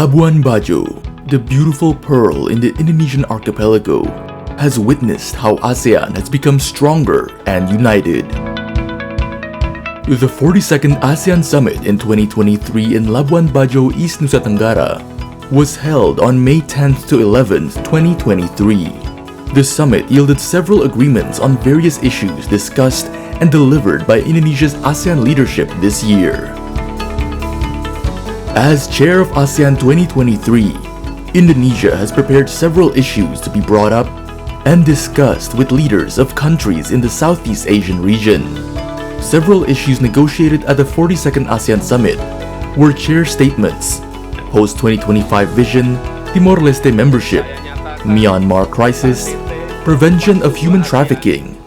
Labuan Bajo, the beautiful pearl in the Indonesian archipelago, has witnessed how ASEAN has become stronger and united. The 42nd ASEAN Summit in 2023 in Labuan Bajo, East Nusa Tenggara, was held on May 10th to 11th, 2023. The summit yielded several agreements on various issues discussed and delivered by Indonesia's ASEAN leadership this year. As chair of ASEAN 2023, Indonesia has prepared several issues to be brought up and discussed with leaders of countries in the Southeast Asian region. Several issues negotiated at the 42nd ASEAN Summit were chair statements, post-2025 vision, Timor-Leste membership, Myanmar crisis, prevention of human trafficking,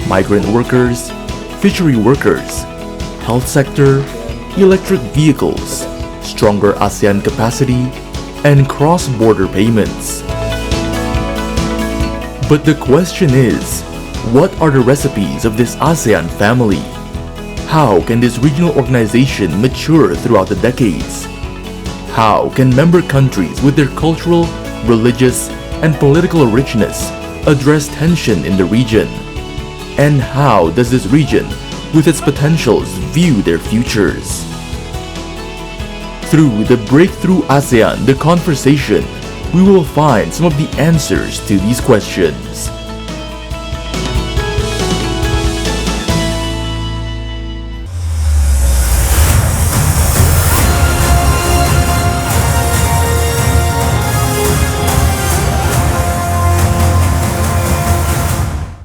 migrant workers, fishery workers, health sector, electric vehicles, stronger ASEAN capacity, and cross-border payments. But the question is, what are the recipes of this ASEAN family? How can this regional organization mature throughout the decades? How can member countries with their cultural, religious, and political richness address tension in the region? And how does this region, with its potentials, view their futures? Through the Breakthrough ASEAN, the conversation, we will find some of the answers to these questions.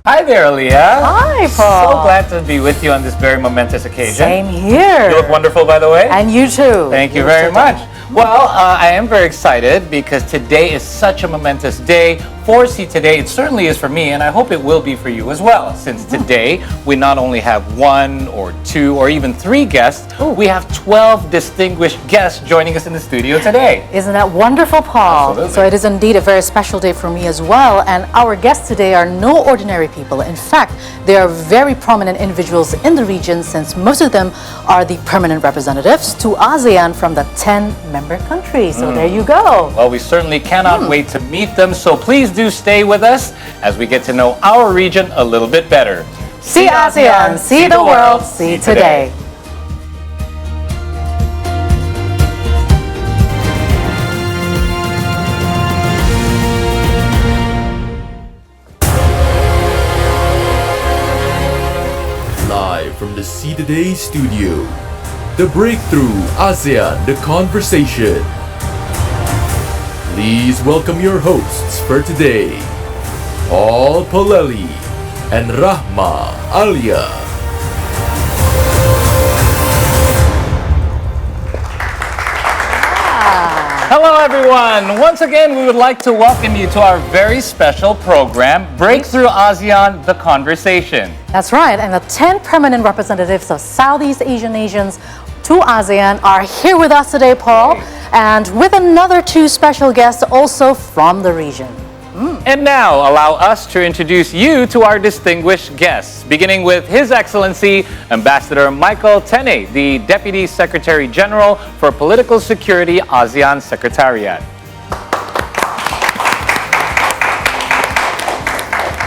Hi there, Leah. Hi, Paul. So glad to be with you on this very momentous occasion. Same here. You look wonderful, by the way. And you too. Thank you very much. Well, I am very excited because today is such a momentous day. For C Today, it certainly is for me, and I hope it will be for you as well, since today we not only have 1 or 2 or even 3 guests, we have 12 distinguished guests joining us in the studio today. Isn't that wonderful, Paul? Absolutely. So it is indeed a very special day for me as well, and our guests today are no ordinary people. In fact, they are very prominent individuals in the region, since most of them are the permanent representatives to ASEAN from the 10 member countries. So there you go. Well, we certainly cannot wait to meet them, so please do stay with us as we get to know our region a little bit better. See ASEAN, see the world, see today. Live from the See Today studio, the Breakthrough ASEAN, the conversation. Please welcome your hosts for today, Paul Polelli and Rahma Alia. Hello, everyone. Once again, we would like to welcome you to our very special program, Breakthrough ASEAN, the Conversation. That's right, and the 10 permanent representatives of Southeast Asian nations to ASEAN are here with us today, Paul, and with another 2 special guests also from the region. And now, allow us to introduce you to our distinguished guests, beginning with His Excellency Ambassador Michael Tene, the Deputy Secretary General for Political Security, ASEAN Secretariat.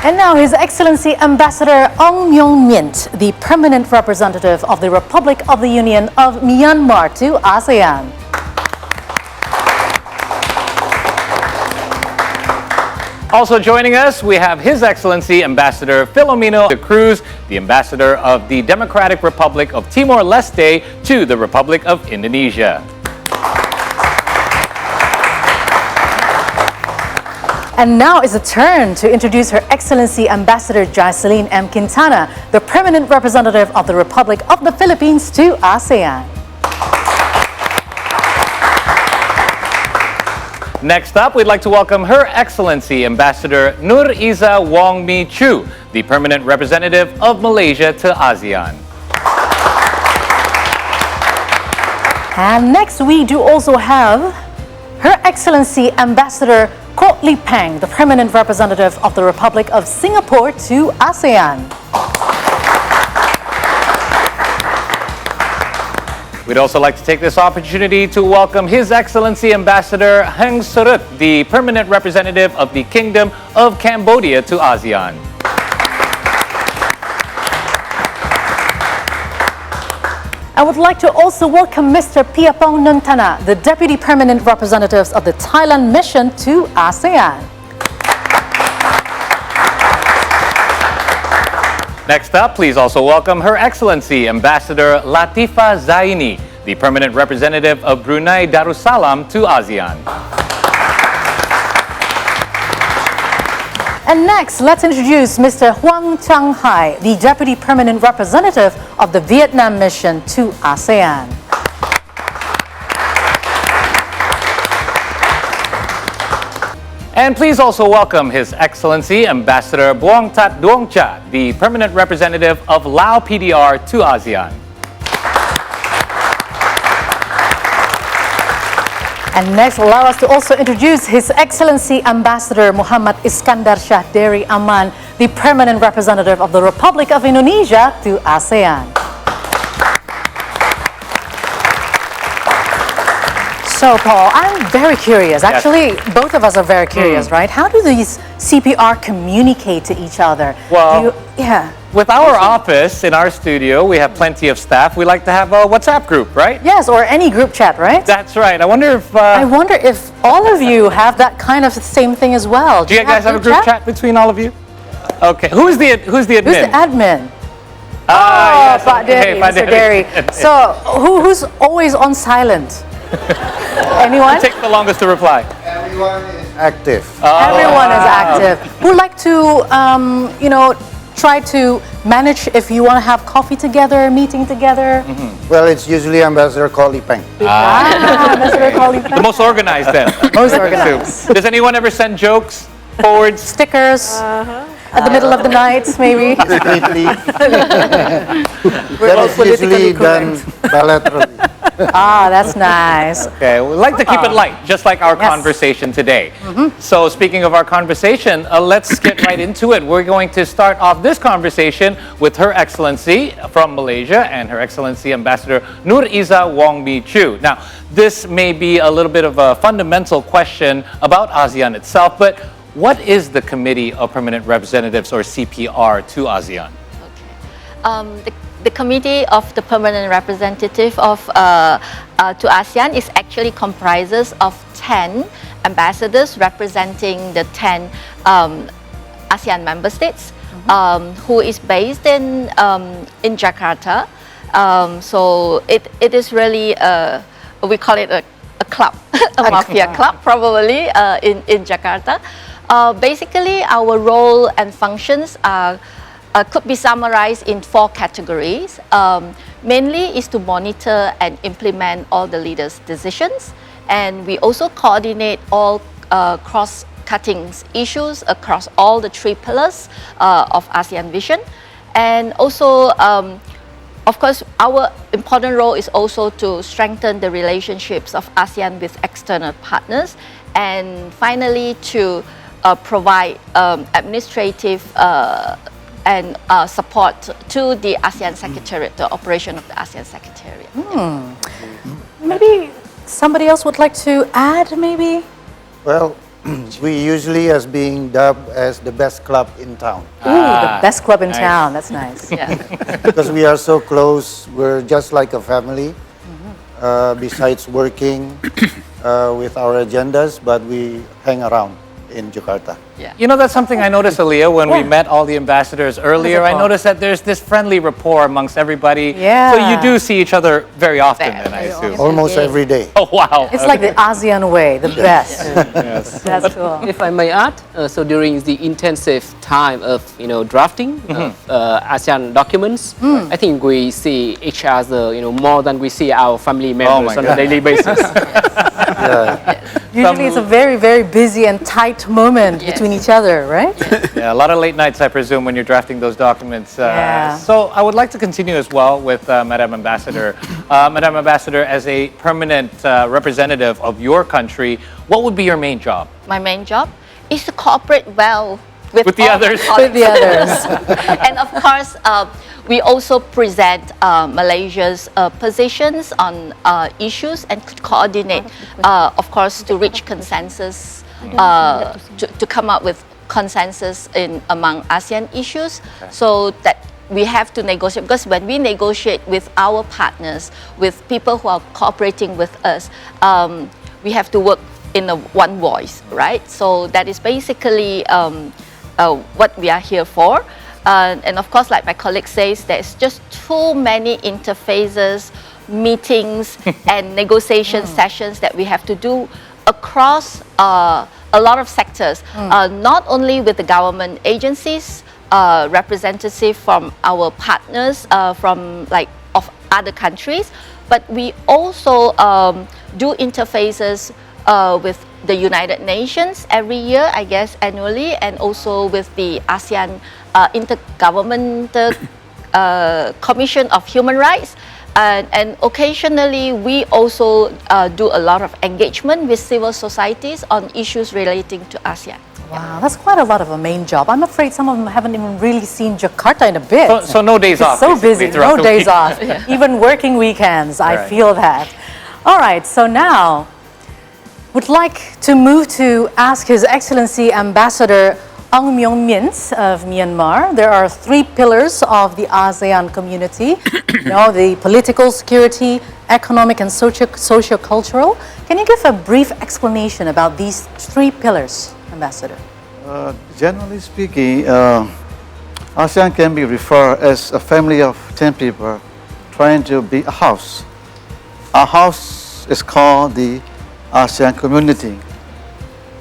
And now His Excellency Ambassador Ong Myong-mint, the Permanent Representative of the Republic of the Union of Myanmar to ASEAN. Also joining us, we have His Excellency Ambassador Filomeno de Cruz, the Ambassador of the Democratic Republic of Timor-Leste to the Republic of Indonesia. And now is the turn to introduce Her Excellency Ambassador Jocelyn M. Quintana, the Permanent Representative of the Republic of the Philippines to ASEAN. Next up, we'd like to welcome Her Excellency Ambassador Nur Iza Wong Mi Chu, the Permanent Representative of Malaysia to ASEAN. And next we do also have Her Excellency Ambassador Koh Li Peng, the Permanent Representative of the Republic of Singapore to ASEAN. We'd also like to take this opportunity to welcome His Excellency Ambassador Heng Surut, the permanent representative of the Kingdom of Cambodia to ASEAN. I would like to also welcome Mr. Piapong Nuntana, the Deputy Permanent Representatives of the Thailand Mission to ASEAN. Next up, please also welcome Her Excellency Ambassador Latifa Zaini, the permanent representative of Brunei Darussalam to ASEAN. And next, let's introduce Mr. Huang Chang Hai, the Deputy Permanent Representative of the Vietnam Mission to ASEAN. And please also welcome His Excellency Ambassador Buong Tat Duong Cha, the permanent representative of Lao PDR to ASEAN. And next, allow us to also introduce His Excellency Ambassador Muhammad Iskandar Shah Dery Aman, the permanent representative of the Republic of Indonesia to ASEAN. So, Paul, I'm very curious. Actually, both of us are very curious, right? How do these CPR communicate to each other? Well, with our office in our studio, we have plenty of staff. We like to have a WhatsApp group, right? Yes, or any group chat, right? That's right. I wonder if all of you have that kind of same thing as well. Do you guys have a group chat between all of you? Okay. Who's the admin? Who's the admin? Yes. Pak Dery, Mr. Dery. So, who's always on silent? Anyone? Who takes the longest to reply? Everyone is active. Everyone is active. Who like to, try to manage if you want to have coffee together, meeting together? Well, it's usually Ambassador Collie Peng. Ambassador Collie Peng. The most organized then. Most organized. Does anyone ever send jokes, forwards? Stickers at the middle of the night, maybe? Discreetly. That is usually done bilaterally. That's nice. Okay, we like to keep it light, just like our conversation today. So speaking of our conversation, let's get right into it. We're going to start off this conversation with Her Excellency from Malaysia and Her Excellency Ambassador Nur Iza Wong Mi Chu. Now, this may be a little bit of a fundamental question about ASEAN itself, but what is the Committee of Permanent Representatives, or CPR, to ASEAN? The Committee of the Permanent Representative to ASEAN is actually comprises of 10 ambassadors representing the 10 ASEAN member states, who is based in Jakarta. So it is really we call it a club, a mafia club, probably in Jakarta. Basically, our role and functions could be summarized in 4 categories. Mainly is to monitor and implement all the leaders' decisions, and we also coordinate all cross-cutting issues across all the 3 pillars of ASEAN Vision. And also, of course, our important role is also to strengthen the relationships of ASEAN with external partners, and finally to provide administrative and support to the ASEAN Secretariat, the operation of the ASEAN Secretariat. Maybe somebody else would like to add, maybe? Well, we usually as being dubbed as the best club in town. The best club in town. That's nice. Yeah. Because we are so close, we're just like a family. Besides working with our agendas, but we hang around in Jakarta. Yeah. You know, that's something I noticed, Aaliyah, when we met all the ambassadors earlier. I noticed that there's this friendly rapport amongst everybody. Yeah. So you do see each other very often, then, I assume. Almost every day. Oh, wow. It's like the ASEAN way, the best. Yes. That's cool. If I may add, so during the intensive time of drafting of ASEAN documents, I think we see each other more than we see our family members on a daily basis. Usually it's a very, very busy and tight moment between each other, right? Yeah, a lot of late nights, I presume, when you're drafting those documents. So I would like to continue as well with Madam Ambassador. Madam Ambassador, as a permanent representative of your country, what would be your main job? My main job is to cooperate well With the all others. With the others. And of course, we also present Malaysia's positions on issues and could coordinate, of course, to reach consensus, to come up with consensus among ASEAN issues, so that we have to negotiate, because when we negotiate with our partners, with people who are cooperating with us, we have to work in one voice, right? So that is basically what we are here for. And of course, like my colleague says, there's just too many interfaces, meetings, and negotiation sessions that we have to do across a lot of sectors, not only with the government agencies, representative from our partners from of other countries, but we also do interfaces with the United Nations every year, I guess annually, and also with the ASEAN Intergovernmental Commission of Human Rights. And occasionally, we also do a lot of engagement with civil societies on issues relating to ASEAN. Wow, that's quite a lot of a main job. I'm afraid some of them haven't even really seen Jakarta in a bit. So no days off. So basically, busy, throughout no the days week. off. Even working weekends, I feel that. All right, so now would like to move to ask His Excellency Ambassador Ang Myong Mint of Myanmar. There are 3 pillars of the ASEAN community, the political, security, economic, and socio-cultural. Can you give a brief explanation about these 3 pillars, Ambassador? Generally speaking, ASEAN can be referred as a family of 10 people trying to be a house. Our house is called the ASEAN community.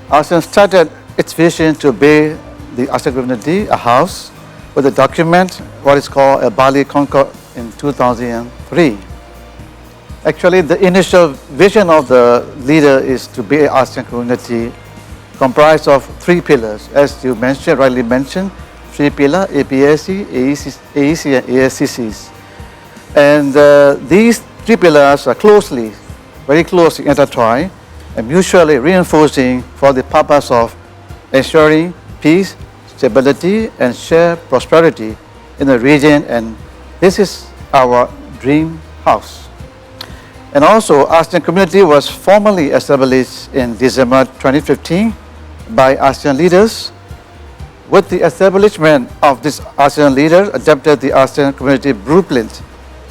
ASEAN started its vision to be the ASEAN community, a house, with a document, what is called a Bali Concord in 2003. Actually, the initial vision of the leader is to be an ASEAN community comprised of 3 pillars, as you mentioned, rightly mentioned, 3 pillars, APSC, AEC, and ASCCs. And these 3 pillars are very closely intertwined and mutually reinforcing for the purpose of ensuring peace, stability, and shared prosperity in the region, and this is our dream house. And also, ASEAN community was formally established in December 2015 by ASEAN leaders. With the establishment of this ASEAN leaders adopted the ASEAN community blueprint,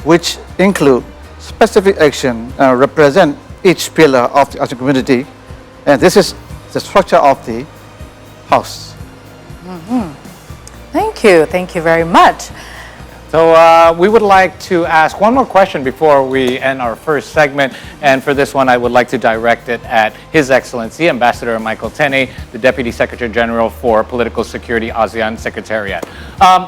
which include specific action and represent each pillar of the ASEAN community, and this is the structure of the house. Thank you very much. So we would like to ask one more question before we end our first segment. And for this one, I would like to direct it at His Excellency, Ambassador Michael Tene, the Deputy Secretary General for Political Security, ASEAN Secretariat.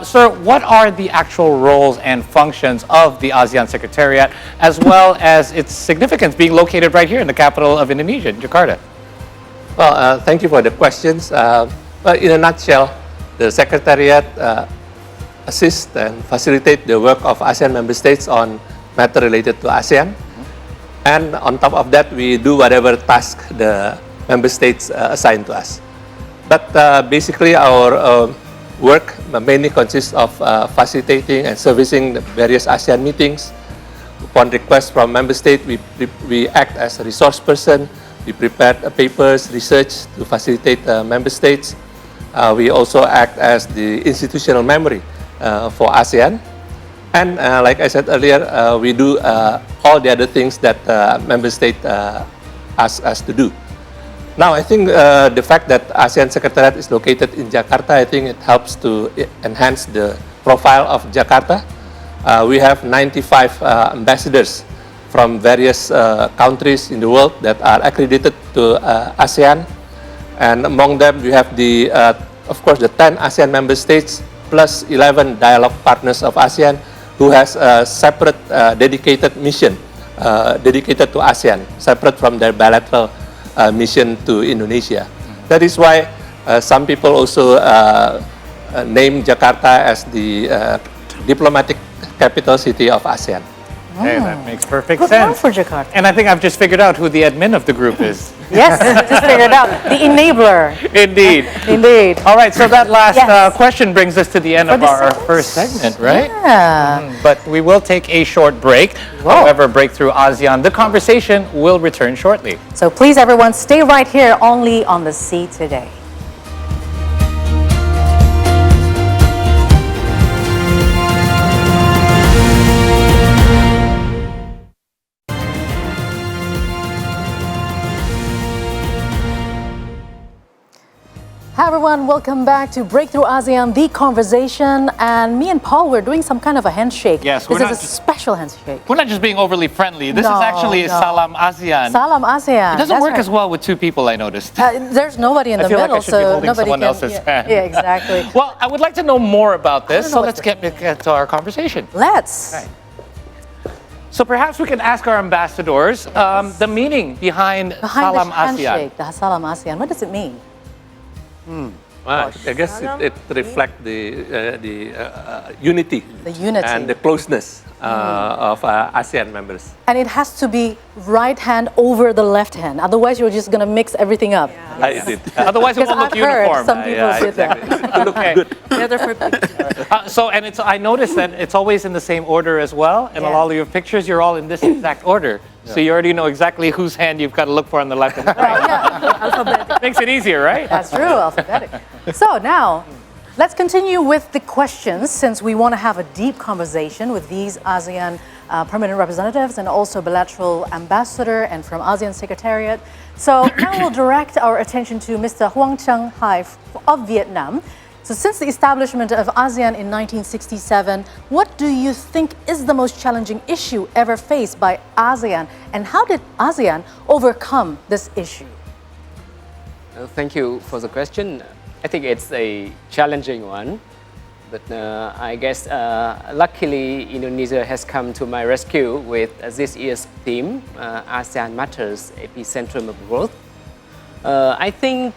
Sir, what are the actual roles and functions of the ASEAN Secretariat, as well as its significance being located right here in the capital of Indonesia, Jakarta? Well, thank you for the questions. Well, in a nutshell, the Secretariat assist and facilitate the work of ASEAN member states on matter related to ASEAN. And on top of that, we do whatever task the member states assign to us. But basically, our work mainly consists of facilitating and servicing the various ASEAN meetings. Upon request from member state, we act as a resource person. We prepare papers, research to facilitate member states. We also act as the institutional memory for ASEAN. And like I said earlier, we do all the other things that member state ask us to do. Now, I think the fact that ASEAN Secretariat is located in Jakarta, I think it helps to enhance the profile of Jakarta. We have 95 ambassadors from various countries in the world that are accredited to ASEAN. And among them, we have the, of course, the 10 ASEAN member states plus 11 dialogue partners of ASEAN who has a separate dedicated mission dedicated to ASEAN, separate from their bilateral mission to Indonesia. That is why some people also name Jakarta as the diplomatic capital city of ASEAN. Hey, that makes perfect Good sense. one for Jakarta. And I think I've just figured out who the admin of the group is. Yes, just figured out. The enabler. Indeed. Indeed. All right, so that last Yes. question brings us to the end of this our segment. first segment, right? Yeah. But we will take a short break. However, Breakthrough ASEAN, the conversation will return shortly. So please, everyone, stay right here only on the Sea Today. Hi everyone, welcome back to Breakthrough ASEAN, the conversation. And me and Paul, we're doing some kind of a handshake. Yes, this we're is not a just- special handshake. We're not just being overly friendly. This is No, actually no. Salam ASEAN. Salam ASEAN. It doesn't That's work right. as well with two people, I noticed. There's nobody in I the feel like I middle, should be so holding nobody someone can. else's hand. Yeah, exactly. Well, I would like to know more about this, know so what let's to- get to our conversation. Let's. Right. So perhaps we can ask our ambassadors the meaning behind Salam the ASEAN. handshake, the Salam ASEAN, what does it mean? Well, I guess it reflects the unity The unity. and the closeness of ASEAN members. And it has to be right hand over the left hand. Otherwise, you're just going to mix everything up. I did. Otherwise, it Because won't I've look heard uniform. some people did that. To look Okay. good. I noticed that it's always in the same order as well. And Yes. all of your pictures, you're all in this exact order. So you already know exactly whose hand you've got to look for on the left and the right. Makes it easier, right? That's true, alphabetic. So now, let's continue with the questions since we want to have a deep conversation with these ASEAN permanent representatives and also bilateral ambassador and from ASEAN Secretariat. So now we'll direct our attention to Mr. Huang Chang Hai of Vietnam. So since the establishment of ASEAN in 1967, what do you think is the most challenging issue ever faced by ASEAN, and how did ASEAN overcome this issue? Thank you for the question. I think it's a challenging one, but I guess luckily Indonesia has come to my rescue with this year's theme, ASEAN Matters, Epicentrum of Growth. I think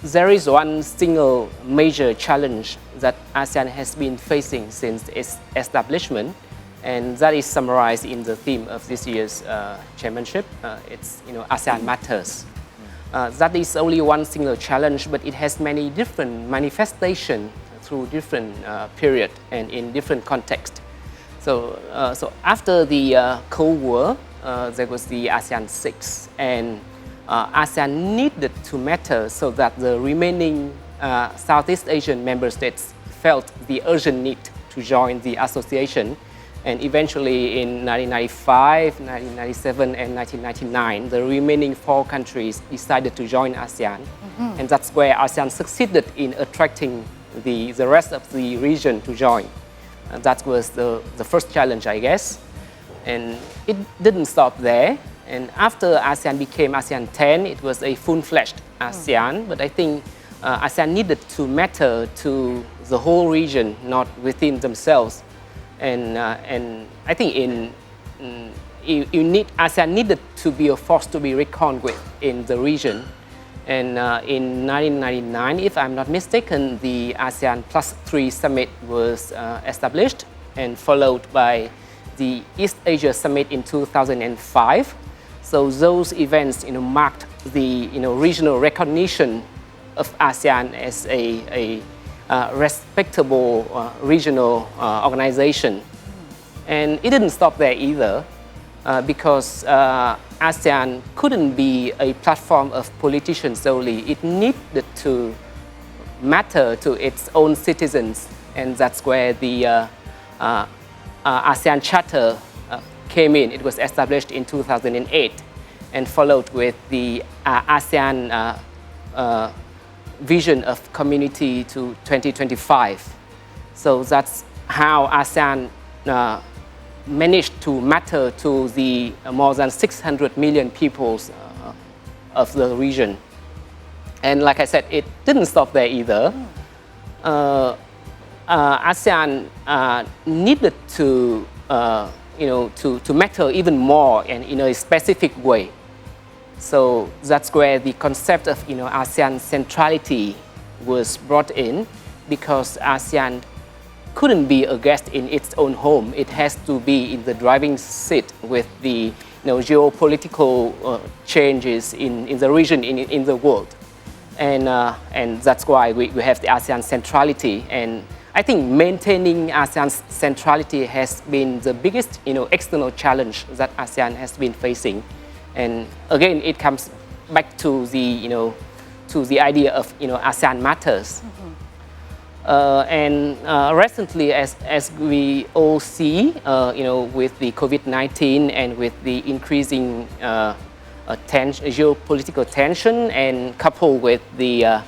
there is one single major challenge that ASEAN has been facing since its establishment, and that is summarized in the theme of this year's chairmanship. It's ASEAN Matters. That is only one single challenge, but it has many different manifestations through different period and in different contexts. So after the Cold War, there was the ASEAN 6, and ASEAN needed to matter so that the remaining Southeast Asian member states felt the urgent need to join the association. And eventually in 1995, 1997, and 1999, the remaining 4 countries decided to join ASEAN. And that's where ASEAN succeeded in attracting the rest of the region to join. And that was the first challenge, I guess. And it didn't stop there. And after ASEAN became ASEAN 10, it was a full-fledged ASEAN. But I think ASEAN needed to matter to the whole region, not within themselves. And I think ASEAN needed to be a force to be reckoned with in the region. And in 1999, if I'm not mistaken, the ASEAN Plus 3 Summit was established and followed by the East Asia Summit in 2005. So those events marked the regional recognition of ASEAN as a respectable regional organization. And it didn't stop there either, because ASEAN couldn't be a platform of politicians only. It needed to matter to its own citizens, and that's where the ASEAN Charter came in. It was established in 2008 and followed with the ASEAN vision of community to 2025. So that's how ASEAN managed to matter to the more than 600 million peoples of the region. And like I said, it didn't stop there either. ASEAN needed to matter even more and in a specific way. So that's where the concept of ASEAN centrality was brought in, because ASEAN couldn't be a guest in its own home. It has to be in the driving seat with the geopolitical changes in the region, in the world. And that's why we have the ASEAN centrality. And I think maintaining ASEAN's centrality has been the biggest external challenge that ASEAN has been facing. And again, it comes back to the idea of ASEAN Matters. And recently, as we all see, with the COVID-19 and with the increasing geopolitical tension, and coupled with the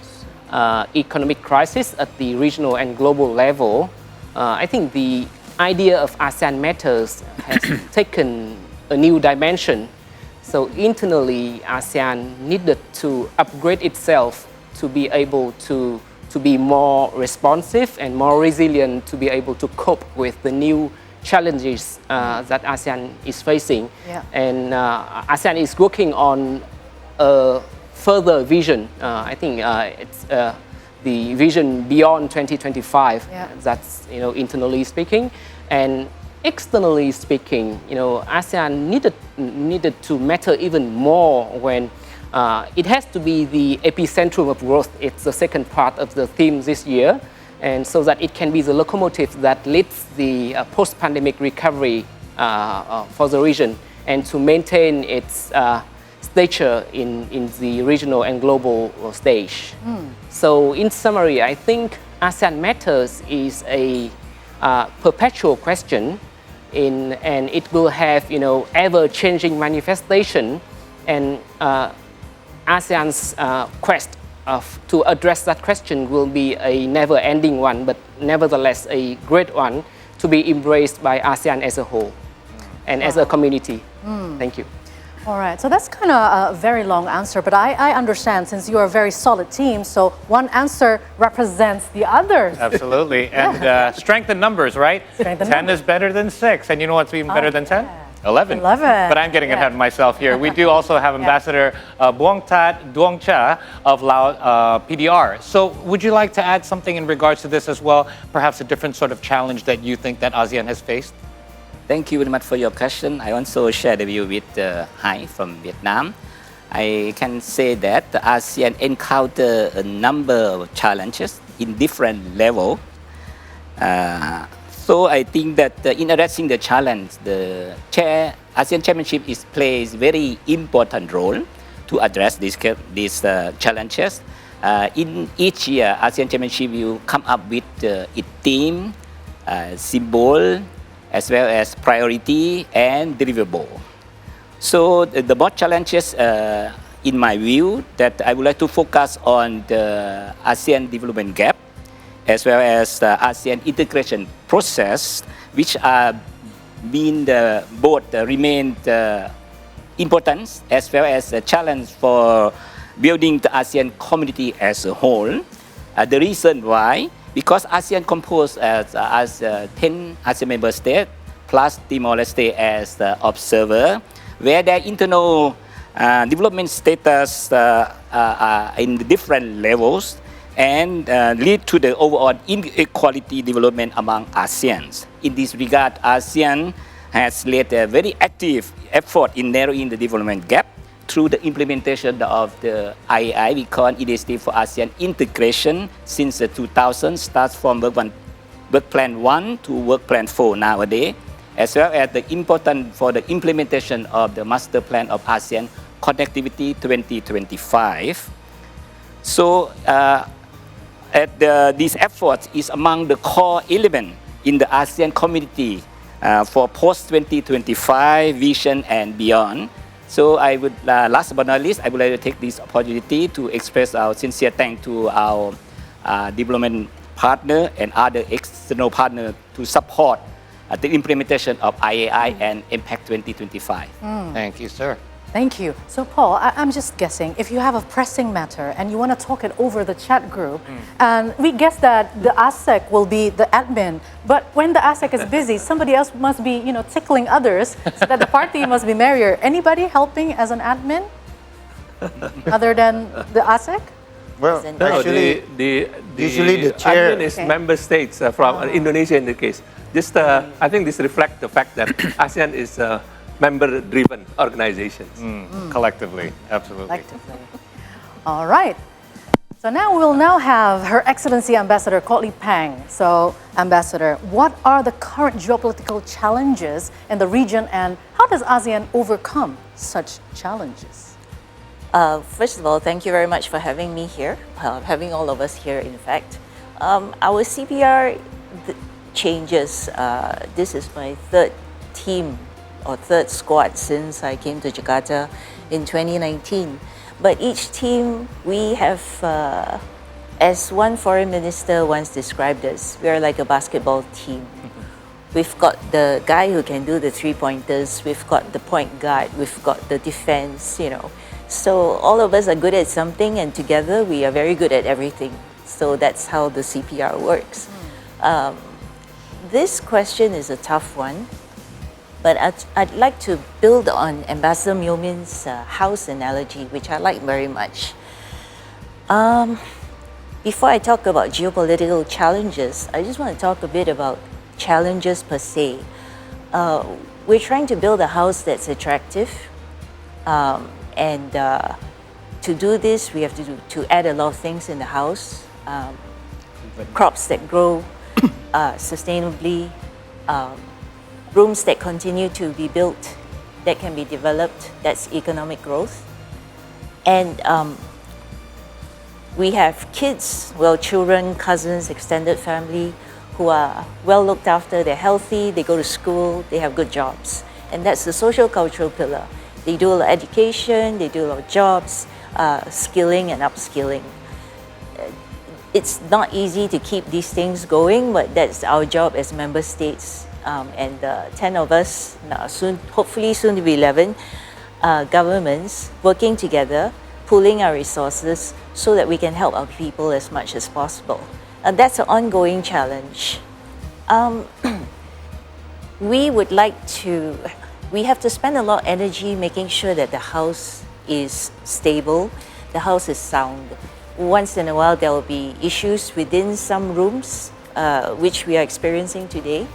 economic crisis at the regional and global level, I think the idea of ASEAN Matters has taken a new dimension. So internally, ASEAN needed to upgrade itself to be able to be more responsive and more resilient, to be able to cope with the new challenges that ASEAN is facing. Yeah. And ASEAN is working on a further vision. I think it's the vision beyond 2025. Yeah. That's internally speaking, and externally speaking, ASEAN needed to matter even more when it has to be the epicentrum of growth. It's the second part of the theme this year, and so that it can be the locomotive that leads the post-pandemic recovery for the region, and to maintain its stature in the regional and global stage. So in summary, I think ASEAN Matters is a perpetual question, and it will have ever-changing manifestation, and ASEAN's quest to address that question will be a never-ending one, but nevertheless a great one to be embraced by ASEAN as a whole and as a community. Thank you. All right, so that's kind of a very long answer, but I understand, since you are a very solid team, so one answer represents the others. Absolutely. And strength in numbers, right? Strength in 10 numbers. is better than 6. And you know what's even better than 10? 11. 11. But I'm getting ahead of myself here. We do also have Ambassador Buongtat Duongcha of Lao PDR. So would you like to add something in regards to this as well? Perhaps a different sort of challenge that you think that ASEAN has faced? Thank you very much for your question. I also share the view with Hai from Vietnam. I can say that the ASEAN encounter a number of challenges in different levels. So I think that in addressing the challenge, the ASEAN Chairmanship plays very important role to address these challenges. In each year, ASEAN Chairmanship will come up with its theme, symbol, as well as priority and deliverable. So the both challenges, in my view, that I would like to focus on the ASEAN development gap, as well as the ASEAN integration process, which are both remain important, as well as a challenge for building the ASEAN community as a whole. The reason why, because ASEAN composed as 10 ASEAN member states, plus Timor-Leste as the observer, where their internal development status are in different levels, and lead to the overall inequality development among ASEANs. In this regard, ASEAN has led a very active effort in narrowing the development gap through the implementation of the IAI, we call Initiative for ASEAN Integration, since 2000, starts from Work Plan 1 to Work Plan 4 nowadays, as well as the important for the implementation of the Master Plan of ASEAN Connectivity 2025. So these efforts is among the core elements in the ASEAN community for post-2025 vision and beyond. So I would, last but not least, I would like to take this opportunity to express our sincere thanks to our development partner and other external partners to support the implementation of IAI and Impact 2025. Thank you, sir. Thank you. So Paul, I'm just guessing, if you have a pressing matter and you want to talk it over the chat group, and we guess that the ASEC will be the admin, but when the ASEC is busy, somebody else must be, tickling others so that the party must be merrier. Anybody helping as an admin other than the ASEC? Well, ASEAN No, actually, the usually the chair- ASEAN is member states from Indonesia in the case. Just, I think this reflects the fact that ASEAN is a member-driven organization. Collectively, absolutely. Collectively. All right. So now we'll now have Her Excellency Ambassador Courtly Pang. So, Ambassador, what are the current geopolitical challenges in the region and how does ASEAN overcome such challenges? First of all, thank you very much for having me here, having all of us here, in fact. Our CPR changes. This is my third team or third squad since I came to Jakarta in 2019. But each team, we have, as one foreign minister once described us, we are like a basketball team. We've got the guy who can do the three-pointers, we've got the point guard, we've got the defense, you know. So all of us are good at something and together we are very good at everything. So that's how the CPR works. This question is a tough one, but I'd like to build on Ambassador Myomin's house analogy, which I like very much. Before I talk about geopolitical challenges, I just want to talk a bit about challenges per se. We're trying to build a house that's attractive, and to do this, we have to add a lot of things in the house. Crops that grow sustainably, rooms that continue to be built, that can be developed, that's economic growth. And we have kids, well, children, cousins, extended family, who are well looked after, they're healthy, they go to school, they have good jobs. And that's the social cultural pillar. They do a lot of education, they do a lot of jobs, skilling and upskilling. It's not easy to keep these things going, but that's our job as member states. And 10 of us, hopefully soon to be 11, governments working together, pooling our resources so that we can help our people as much as possible. That's an ongoing challenge. We have to spend a lot of energy making sure that the house is stable, the house is sound. Once in a while there will be issues within some rooms, which we are experiencing today.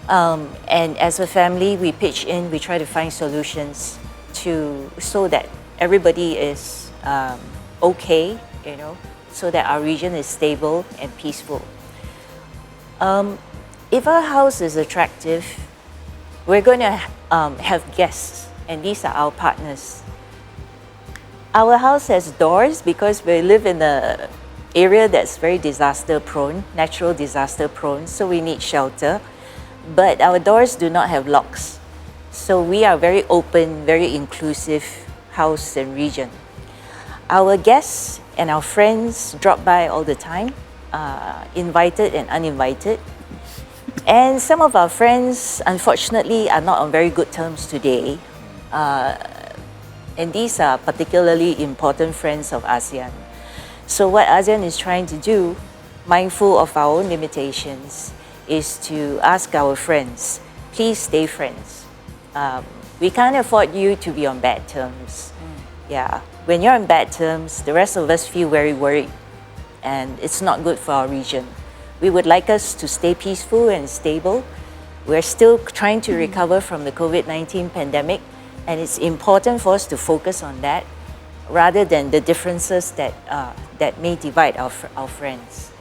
And as a family, we pitch in, we try to find solutions so that everybody is okay, you know, so that our region is stable and peaceful. If our house is attractive, we're going to have guests, and these are our partners. Our house has doors because we live in an area that's very disaster prone, natural disaster prone, so we need shelter. But our doors do not have locks. So we are very open, very inclusive house and region. Our guests and our friends drop by all the time, invited and uninvited. And some of our friends, unfortunately, are not on very good terms today. And these are particularly important friends of ASEAN. So what ASEAN is trying to do, mindful of our own limitations, is to ask our friends, please stay friends. We can't afford you to be on bad terms. Yeah, when you're on bad terms, the rest of us feel very worried, and it's not good for our region. We would like us to stay peaceful and stable. We're still trying to recover from the COVID-19 pandemic, and it's important for us to focus on that rather than the differences that may divide our friends.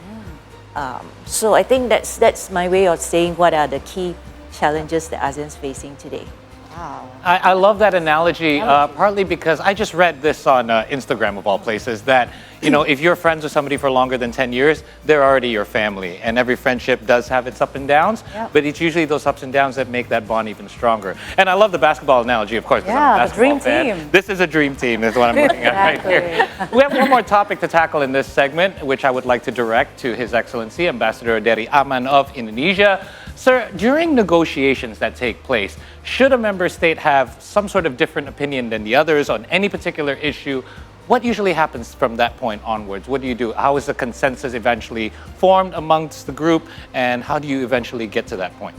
So I think that's my way of saying what are the key challenges that ASEAN is facing today. Wow. I love that analogy, partly because I just read this on Instagram of all places, that if you're friends with somebody for longer than 10 years, they're already your family. And every friendship does have its ups and downs, but it's usually those ups and downs that make that bond even stronger. And I love the basketball analogy, of course, because I'm a basketball fan. Team. This is a dream team, is what I'm looking at right here. We have one more topic to tackle in this segment, which I would like to direct to His Excellency, Ambassador Dari Aman of Indonesia. Sir, during negotiations that take place, should a member state have some sort of different opinion than the others on any particular issue, what usually happens from that point onwards? What do you do? How is the consensus eventually formed amongst the group, and how do you eventually get to that point?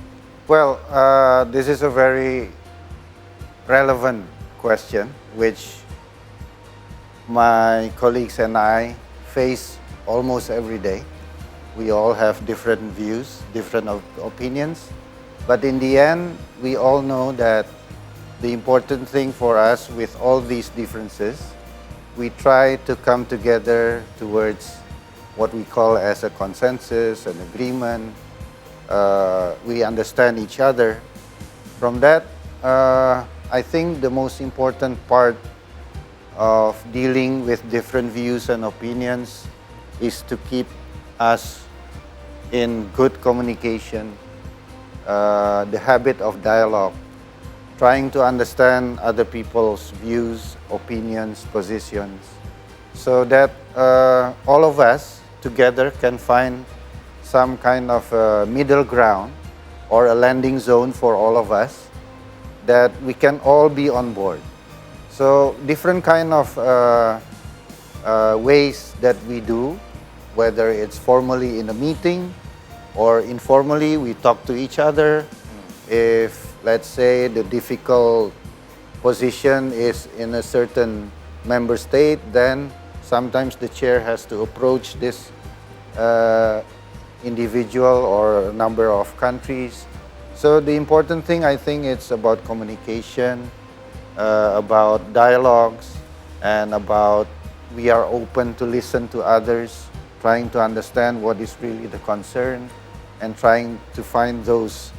Well, this is a very relevant question, which my colleagues and I face almost every day. We all have different views, different opinions, but in the end, we all know that the important thing for us with all these differences, we try to come together towards what we call as a consensus, an agreement. We understand each other. From that, I think the most important part of dealing with different views and opinions is to keep us in good communication, the habit of dialogue, trying to understand other people's views, opinions, positions, so that all of us together can find some kind of middle ground or a landing zone for all of us that we can all be on board. So different kind of ways that we do, whether it's formally in a meeting or informally, we talk to each other. If, let's say, the difficult position is in a certain member state, then sometimes the chair has to approach this individual or a number of countries. So the important thing, I think, it's about communication, about dialogues, and about we are open to listen to others, trying to understand what is really the concern, and trying to find those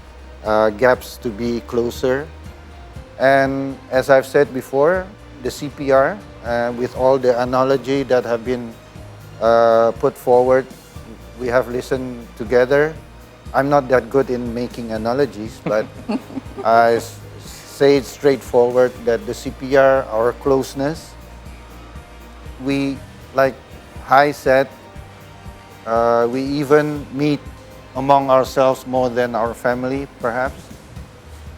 gaps to be closer. And as I've said before, the CPR, with all the analogy that have been put forward, we have listened together. I'm not that good in making analogies, but I say it straightforward that the CPR, our closeness, we, like Hai said, we even meet among ourselves more than our family, perhaps.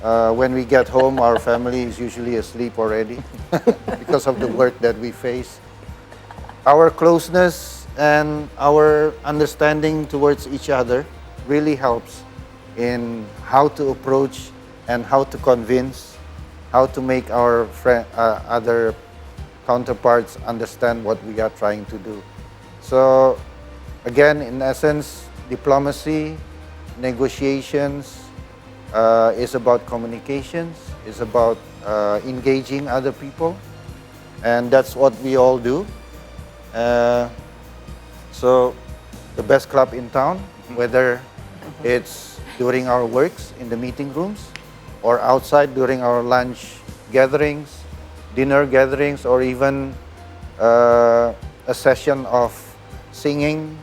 When we get home, our family is usually asleep already because of the work that we face. Our closeness and our understanding towards each other really helps in how to approach and how to convince, how to make our other counterparts understand what we are trying to do. So again, in essence, diplomacy, negotiations, is about communications, is about engaging other people, and that's what we all do. So the best club in town, whether it's during our works in the meeting rooms or outside during our lunch gatherings, dinner gatherings, or even a session of singing.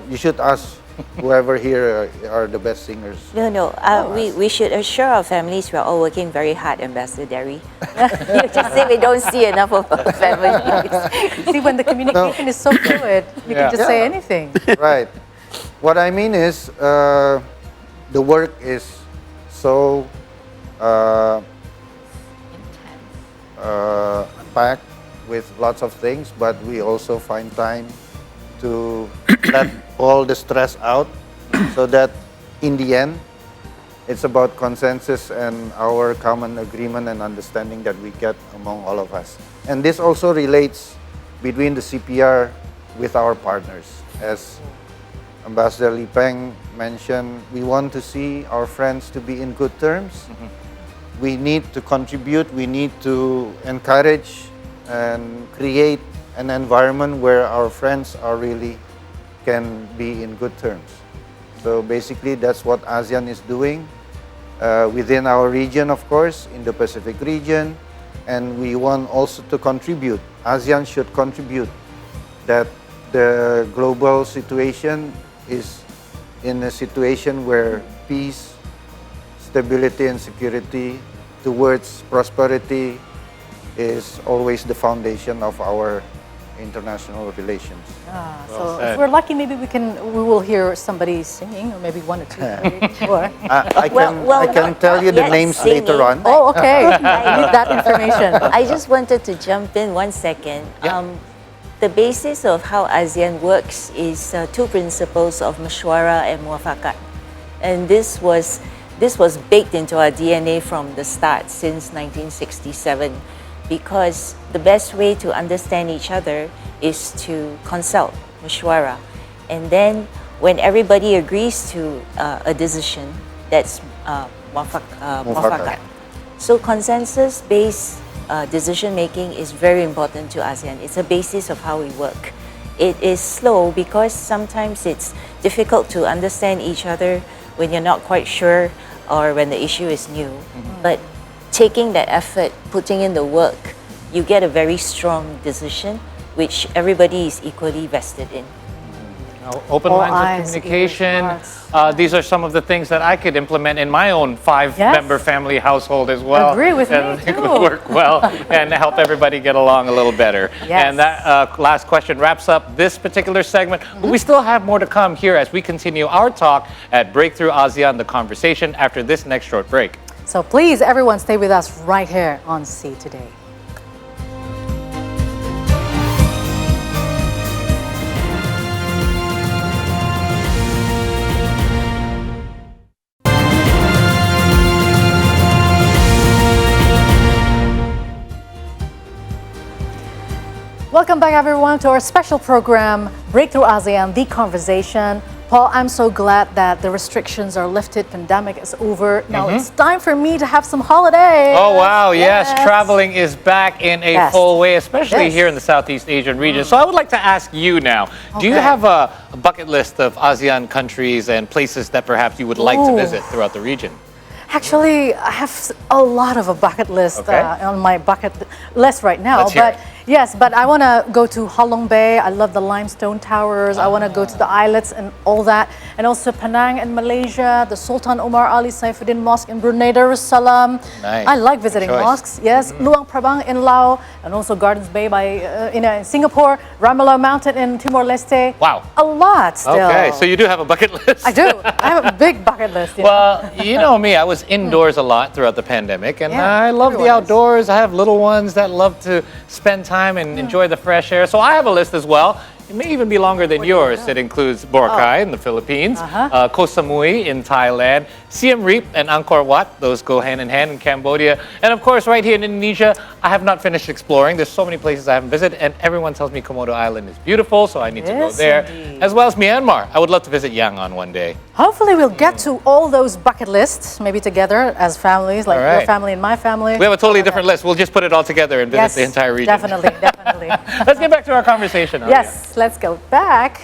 You should ask whoever here are the best singers. No. We should assure our families we are all working very hard, Ambassador Derry. You just say we don't see enough of our families. See, when the communication is so fluid, you can just say anything. Right. What I mean is, the work is so packed with lots of things, but we also find time to let all the stress out, so that in the end, it's about consensus and our common agreement and understanding that we get among all of us. And this also relates between the CPR with our partners. As Ambassador Li Peng mentioned, we want to see our friends to be in good terms. We need to contribute, we need to encourage and create an environment where our friends are really can be in good terms. So basically, that's what ASEAN is doing within our region, of course, in the Pacific region, and we want also to contribute. ASEAN should contribute that the global situation is in a situation where peace, stability, and security towards prosperity is always the foundation of our international relations. So if we're lucky, maybe we will hear somebody singing, or maybe one or two. Sure. I can tell you the names singing. later on. Oh, okay. I need that information. I just wanted to jump in 1 second. Yeah. The basis of how ASEAN works is two principles of Mashwara and Muafakat. And this was baked into our DNA from the start, since 1967, because the best way to understand each other is to consult, mushwara. And then when everybody agrees to a decision, that's mufakat. So consensus-based decision-making is very important to ASEAN. It's a basis of how we work. It is slow because sometimes it's difficult to understand each other when you're not quite sure or when the issue is new. But taking that effort, putting in the work, you get a very strong decision which everybody is equally vested in. Open All lines eyes, of communication. ears, hearts. These are some of the things that I could implement in my own 5-member family household as well. Agree with and me it too. would work well and help everybody get along a little better. Yes. And that last question wraps up this particular segment. But we still have more to come here as we continue our talk at Breakthrough ASEAN, the conversation, after this next short break. So please, everyone, stay with us right here on See Today. Welcome back, everyone, to our special program, Breakthrough ASEAN, the conversation. Paul, I'm so glad that the restrictions are lifted, pandemic is over. Now it's time for me to have some holidays. Oh, wow, yes. Traveling is back in a full way, especially here in the Southeast Asian region. So I would like to ask you now, do you have a bucket list of ASEAN countries and places that perhaps you would like to visit throughout the region? Actually, I have a lot of a bucket list on my bucket list right now. Let's hear it. Yes, but I want to go to Halong Bay. I love the limestone towers. I want to go to the islets and all that. And also Penang in Malaysia, the Sultan Omar Ali Saifuddin Mosque in Brunei Darussalam. Nice. I like visiting Good choice. mosques. Yes, Luang Prabang in Laos, and also Gardens Bay in Singapore, Ramallah Mountain in Timor-Leste. Wow. A lot still. Okay, so you do have a bucket list. I do. I have a big bucket list. You know? Well, you know me, I was indoors a lot throughout the pandemic, and I love the everyone is. outdoors. I have little ones that love to spend time and enjoy the fresh air. So I have a list as well. It may even be longer than yours. It includes Boracay in the Philippines, Koh Samui in Thailand, Siem Reap and Angkor Wat. Those go hand in hand in Cambodia. And of course, right here in Indonesia, I have not finished exploring. There's so many places I haven't visited, and everyone tells me Komodo Island is beautiful, so I need to go there. Indeed. As well as Myanmar. I would love to visit Yangon one day. Hopefully we'll get to all those bucket lists, maybe together as families, like your family and my family. We have a totally different list. We'll just put it all together and visit the entire region. Definitely, definitely. Let's get back to our conversation. Yes, let's go back.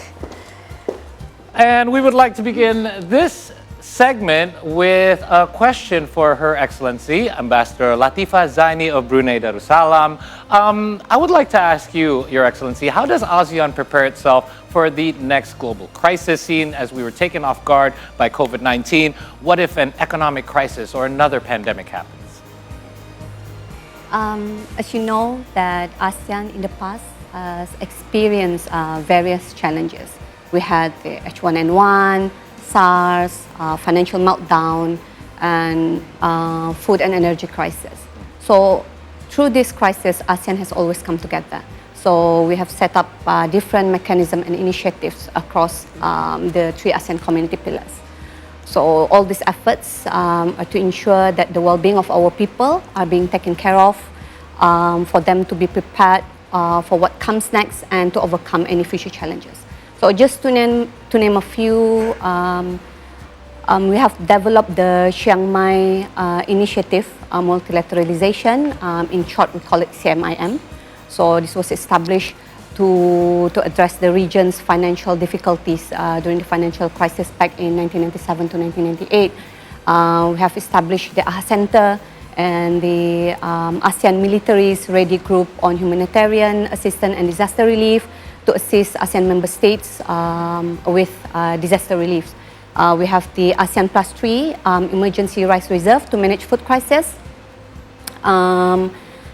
And we would like to begin this segment with a question for Her Excellency, Ambassador Latifa Zaini of Brunei Darussalam. I would like to ask you, Your Excellency, how does ASEAN prepare itself for the next global crisis scene as we were taken off guard by COVID-19? What if an economic crisis or another pandemic happens? As you know, that ASEAN in the past has experienced various challenges. We had the H1N1, SARS, financial meltdown, and food and energy crisis. So through this crisis, ASEAN has always come together. So we have set up different mechanisms and initiatives across the three ASEAN community pillars. So all these efforts are to ensure that the well-being of our people are being taken care of, for them to be prepared for what comes next and to overcome any future challenges. So just to name a few, we have developed the Chiang Mai Initiative, Multilateralization. In short, we call it CMIM. So this was established to address the region's financial difficulties during the financial crisis back in 1997 to 1998. We have established the AHA Center and the ASEAN Militaries Ready Group on Humanitarian Assistance and Disaster Relief to assist ASEAN member states with disaster relief. We have the ASEAN Plus 3 Emergency Rice Reserve to manage food crisis.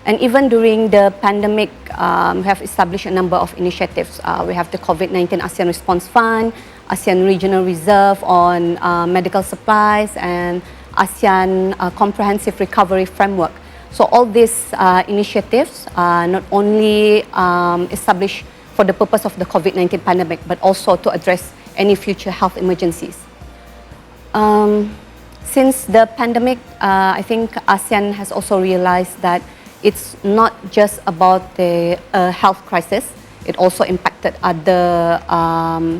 And even during the pandemic, we have established a number of initiatives. We have the COVID-19 ASEAN Response Fund, ASEAN Regional Reserve on medical supplies, and ASEAN Comprehensive Recovery Framework. So all these initiatives not only established for the purpose of the COVID-19 pandemic, but also to address any future health emergencies. Since the pandemic, I think ASEAN has also realized that it's not just about the health crisis, It also impacted other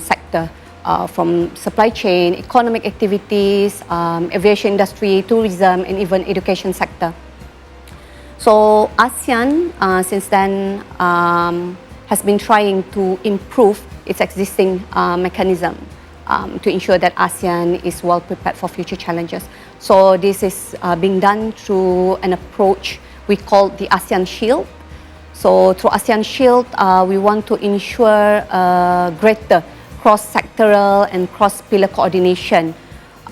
sectors from supply chain, economic activities, aviation industry, tourism, and even education sector. So ASEAN, since then, has been trying to improve its existing mechanism to ensure that ASEAN is well prepared for future challenges. So this is being done through an approach we call the ASEAN Shield. So through ASEAN Shield, we want to ensure greater cross-sectoral and cross-pillar coordination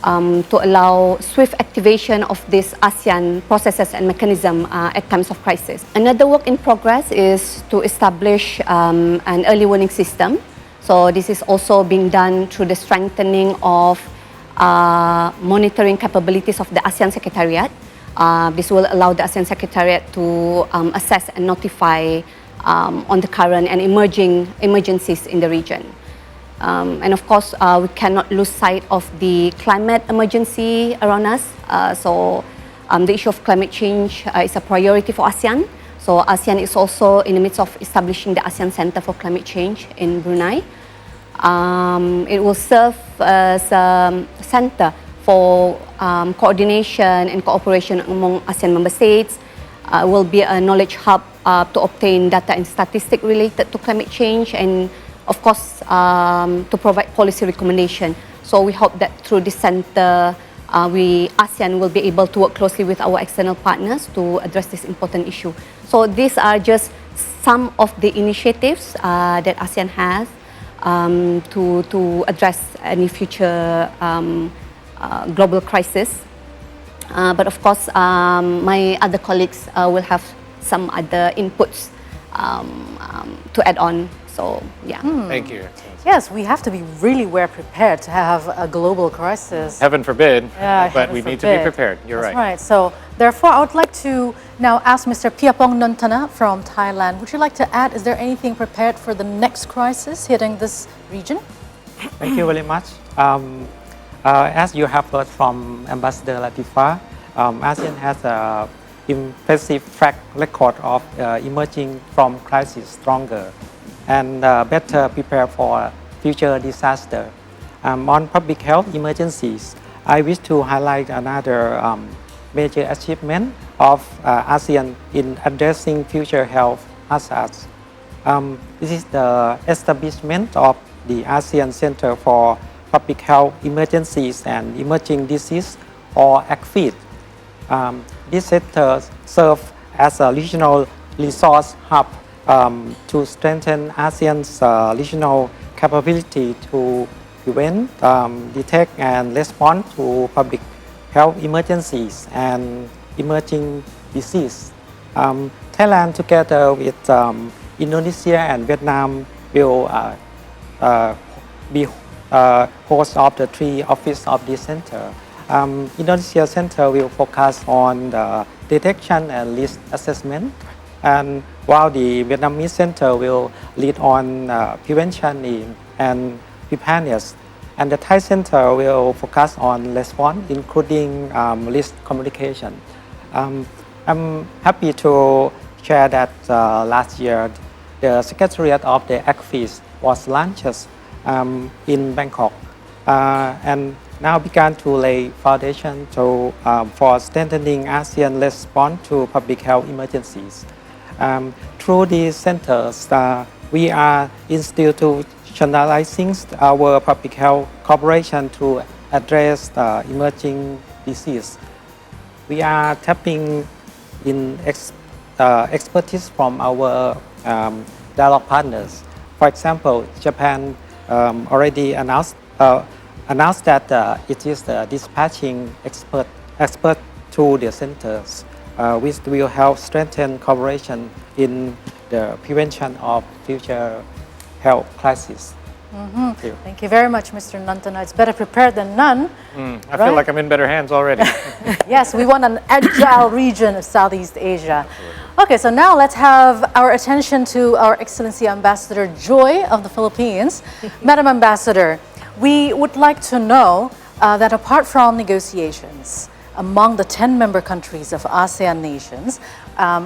to allow swift activation of these ASEAN processes and mechanisms at times of crisis. Another work in progress is to establish an early warning system. So this is also being done through the strengthening of monitoring capabilities of the ASEAN Secretariat. This will allow the ASEAN Secretariat to assess and notify on the current and emerging emergencies in the region. And of course, we cannot lose sight of the climate emergency around us. So the issue of climate change is a priority for ASEAN. So ASEAN is also in the midst of establishing the ASEAN Center for Climate Change in Brunei. It will serve as a center for coordination and cooperation among ASEAN member states. Will be a knowledge hub to obtain data and statistics related to climate change, and of course to provide policy recommendation. So we hope that through this center, ASEAN will be able to work closely with our external partners to address this important issue. So these are just some of the initiatives that ASEAN has to address any future global crisis. But of course, my other colleagues will have some other inputs to add on. So, yeah. Thank you. Yes, we have to be really well prepared to have a global crisis. Heaven forbid, Yeah, but heaven we need to forbid. be prepared. You're That's right. right. So, therefore, I would like to now ask Mr. Piapong Nontana from Thailand. Would you like to add, is there anything prepared for the next crisis hitting this region? Thank you very much. As you have heard from Ambassador Latifa, ASEAN has an impressive track record of emerging from crisis stronger and better prepared for future disaster. On public health emergencies, I wish to highlight another major achievement of ASEAN in addressing future health hazards. This is the establishment of the ASEAN Center for Public Health Emergencies and Emerging Disease, or ACFID. This center serves as a regional resource hub to strengthen ASEAN's regional capability to prevent, detect, and respond to public health emergencies and emerging disease. Thailand, together with Indonesia and Vietnam, will be host of the three offices of this center. Indonesia Center will focus on the detection and risk assessment, and while the Vietnamese Center will lead on prevention and preparedness. And the Thai Center will focus on response, including risk communication. I'm happy to share that last year, the Secretariat of the ACFIS was launched in Bangkok and now began to lay foundation for strengthening ASEAN response to public health emergencies. Through these centers, we are institutionalizing our public health cooperation to address emerging disease. We are tapping in expertise from our dialogue partners. For example, Japan already announced that it is dispatching expert to the centers, which will help strengthen cooperation in the prevention of future health crises. Thank you very much, Mr. Nontana. It's better prepared than none. I feel like I'm in better hands already. Yes, we want an agile region of Southeast Asia. Okay, so now let's have our attention to our Excellency Ambassador Joy of the Philippines. Madam Ambassador, we would like to know that apart from negotiations among the 10 member countries of ASEAN nations,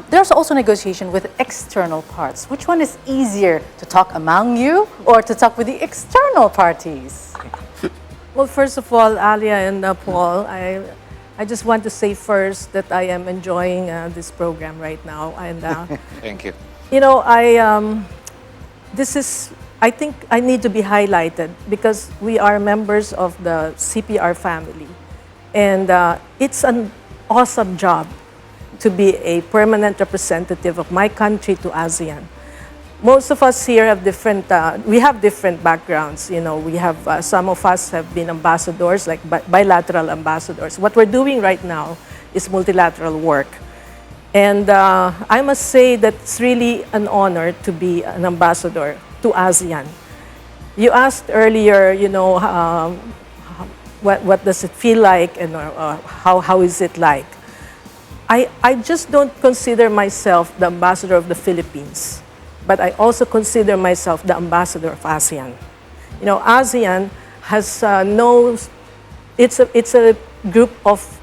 there's also negotiation with external parts. Which one is easier, to talk among you or to talk with the external parties? Well, first of all, Alia and Paul, I just want to say first that I am enjoying this program right now. And Thank you. you know, I think I need to be highlighted because we are members of the CPR family. And it's an awesome job to be a permanent representative of my country to ASEAN. Most of us here have different backgrounds. You know, we have, some of us have been ambassadors, like bilateral ambassadors. What we're doing right now is multilateral work. And I must say that it's really an honor to be an ambassador to ASEAN. You asked earlier, you know, what does it feel like and how is it like? I just don't consider myself the ambassador of the Philippines, but I also consider myself the ambassador of ASEAN. You know, ASEAN has it's a group of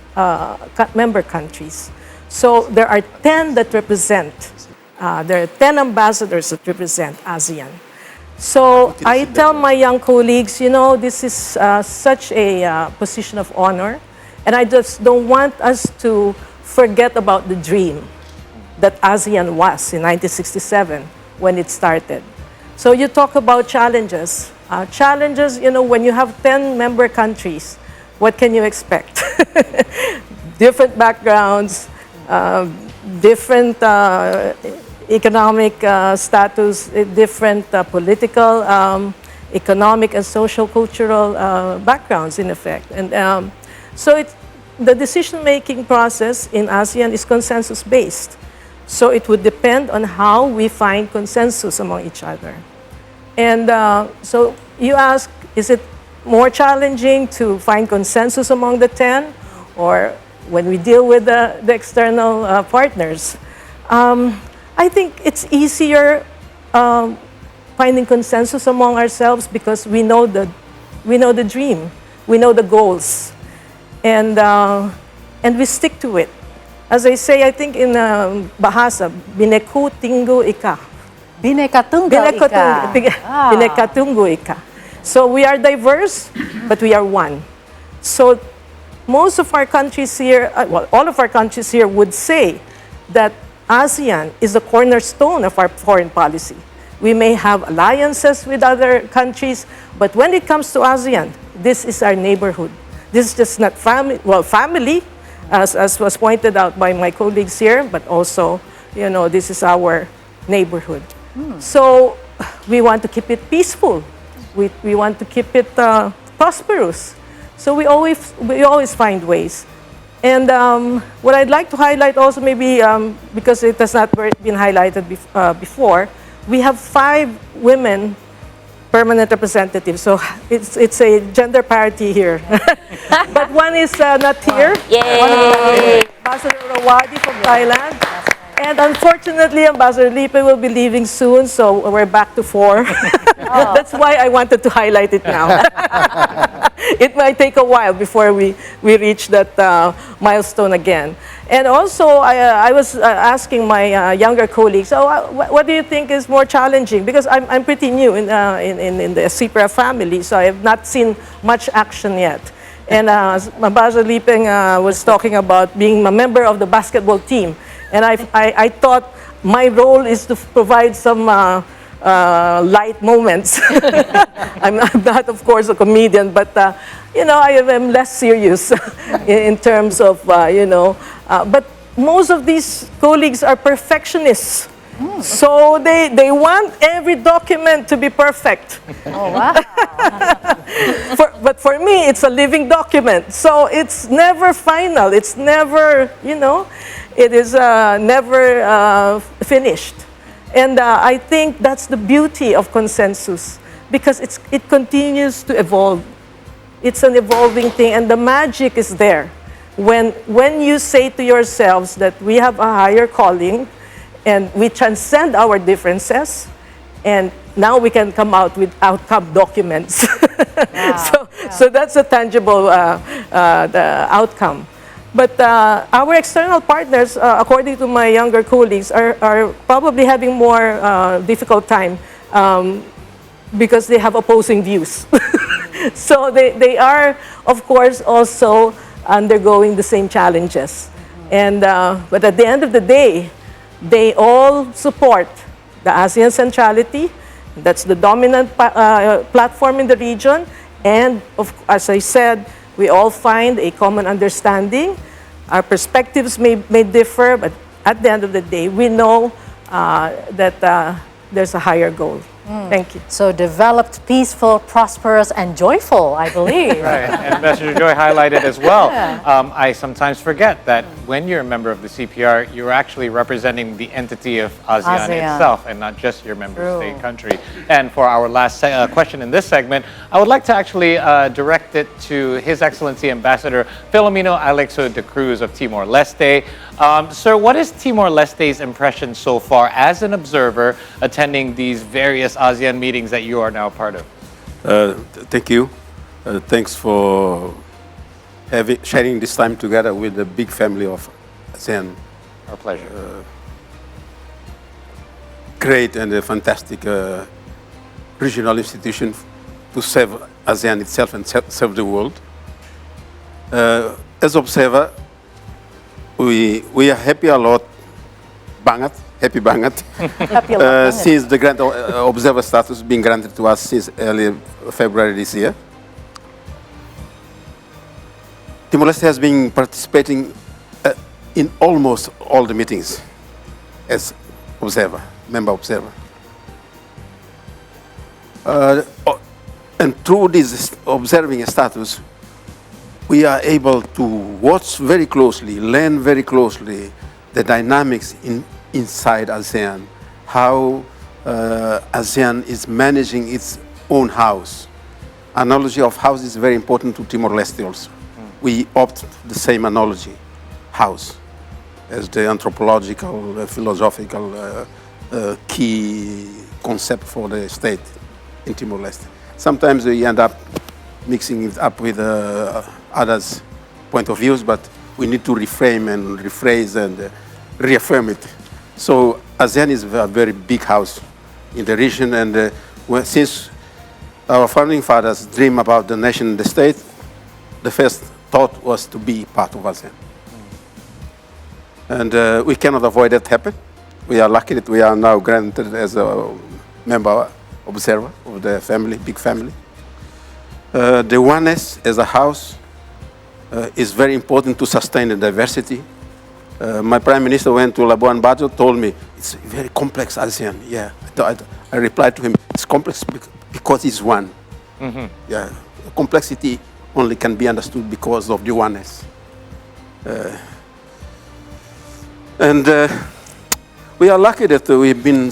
member countries. So there are 10 that represent, there are 10 ambassadors that represent ASEAN. So I tell my young colleagues, you know, this is such a position of honor, and I just don't want us to forget about the dream that ASEAN was in 1967 when it started. So you talk about challenges. Challenges, you know, when you have 10 member countries, what can you expect? Different backgrounds, different economic status, different political, economic and social cultural backgrounds in effect. And so the decision-making process in ASEAN is consensus-based. So it would depend on how we find consensus among each other. And so you ask, is it more challenging to find consensus among the 10 or when we deal with the external partners? I think it's easier finding consensus among ourselves because we know the dream, we know the goals, and we stick to it. As I say, I think in Bahasa, Bineku Tinggu Ika. Bineka Tunggal Ika. Bineka Tunggu Ika. So we are diverse, but we are one. So most of our countries here, well, all of our countries here would say that ASEAN is the cornerstone of our foreign policy. We may have alliances with other countries, but when it comes to ASEAN, this is our neighborhood. This is just not family, well, family, as was pointed out by my colleagues here, but also, you know, this is our neighborhood. So we want to keep it peaceful. We want to keep it prosperous. So we always find ways. And what I'd like to highlight also, maybe because it has not been highlighted before, we have 5 women permanent representatives. So it's a gender parity here. But one is not here. Yay! Ambassador Rawadi from Thailand. And unfortunately, Ambassador Lipe will be leaving soon, so we're back to 4. That's why I wanted to highlight it now. It might take a while before we reach that milestone again. And also, I was asking my younger colleagues, so what do you think is more challenging? Because I'm pretty new in the CPRA family, so I have not seen much action yet. And Ambassador Liping was talking about being a member of the basketball team. And I thought my role is to provide some light moments. I'm not, of course, a comedian, but you know, I am less serious in terms of, you know, but most of these colleagues are perfectionists. So they want every document to be perfect. Oh, wow. But for me, it's a living document. So it's never final. It's never, you know, it is never finished. And I think that's the beauty of consensus because it continues to evolve. It's an evolving thing, and the magic is there. When you say to yourselves that we have a higher calling and we transcend our differences, and now we can come out with outcome documents. Wow. So that's a tangible the outcome. But our external partners, according to my younger colleagues, are probably having more difficult time because they have opposing views. So they are, of course, also undergoing the same challenges. And, but at the end of the day, they all support the ASEAN centrality. That's the dominant platform in the region. And as I said, we all find a common understanding. Our perspectives may differ, but at the end of the day, we know that there's a higher goal. Thank you. So developed, peaceful, prosperous, and joyful, I believe. Right, and Ambassador Joy highlighted as well. I sometimes forget that when you're a member of the CPR, you're actually representing the entity of ASEAN itself and not just your member state country. And for our last question in this segment, I would like to actually direct it to His Excellency Ambassador Filomeno Alexo de Cruz of Timor-Leste. Sir, what is Timor-Leste's impression so far as an observer attending these various ASEAN meetings that you are now part of? Thank you. Thanks for sharing this time together with the big family of ASEAN. Our pleasure. Great and a fantastic regional institution to serve ASEAN itself and serve the world. As observer, we are happy a lot, happy banget, since the grand observer status being granted to us since early February this year. Timor-Leste has been participating in almost all the meetings as observer, member observer. And through this observing status, we are able to watch very closely, learn very closely the dynamics inside ASEAN, how ASEAN is managing its own house. Analogy of house is very important to Timor-Leste also. We opt the same analogy, house, as the anthropological, philosophical key concept for the state in Timor-Leste. Sometimes we end up mixing it up with others' point of views, but we need to reframe and rephrase and reaffirm it. So ASEAN is a very big house in the region, and since our founding fathers dream about the nation and the state, the first thought was to be part of ASEAN. And we cannot avoid that happen. We are lucky that we are now granted as a member observer of the family, big family. The oneness as a house is very important to sustain the diversity. My Prime Minister went to Labuan Bajo, told me, it's very complex ASEAN. Yeah, I replied to him, it's complex because it's one. Yeah, complexity only can be understood because of the oneness. And we are lucky that we've been,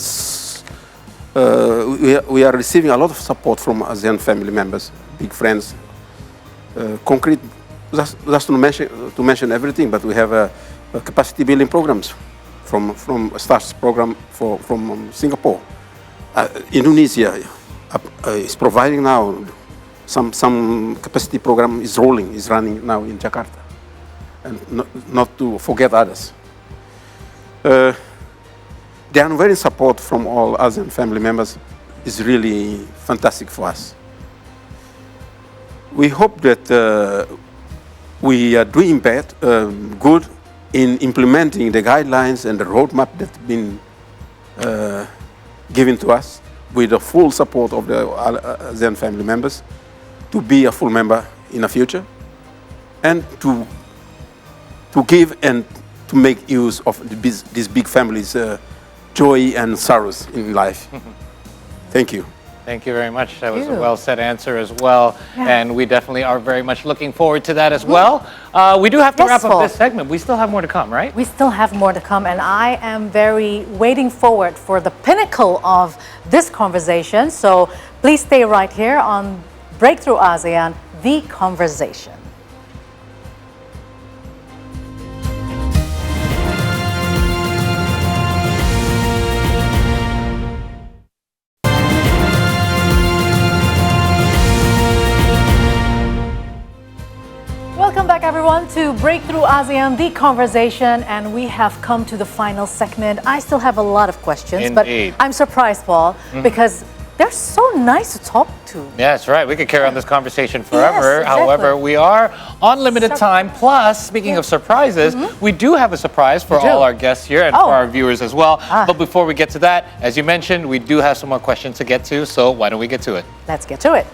we are receiving a lot of support from ASEAN family members, big friends, concrete, just to mention everything, but we have capacity building programs from a STARS program from Singapore. Indonesia is providing now some capacity program is running now in Jakarta, and not to forget others. The unwavering support from all ASEAN family members is really fantastic for us. We hope that we are doing good in implementing the guidelines and the roadmap that's been given to us with the full support of the ASEAN family members to be a full member in the future, and to give and to make use of these big families' joy and sorrows in life. Thank you. Thank you very much. That was a well-said answer as well. Yeah. And we definitely are very much looking forward to that as well. We do have to wrap up this segment. We still have more to come, right? We still have more to come, and I am very waiting forward for the pinnacle of this conversation. So please stay right here on Breakthrough ASEAN, The Conversation. Welcome back, everyone. everyone, to Break Through ASEAN, the conversation, and we have come to the final segment. I still have a lot of questions, Indeed. but I'm surprised, Paul, because they're so nice to talk to. Yeah, that's right. We could carry on this conversation forever. Yes, exactly. However, we are on limited time. Plus, speaking of surprises, we do have a surprise for all our guests here and for our viewers as well. But before we get to that, as you mentioned, we do have some more questions to get to. So why don't we get to it? Let's get to it.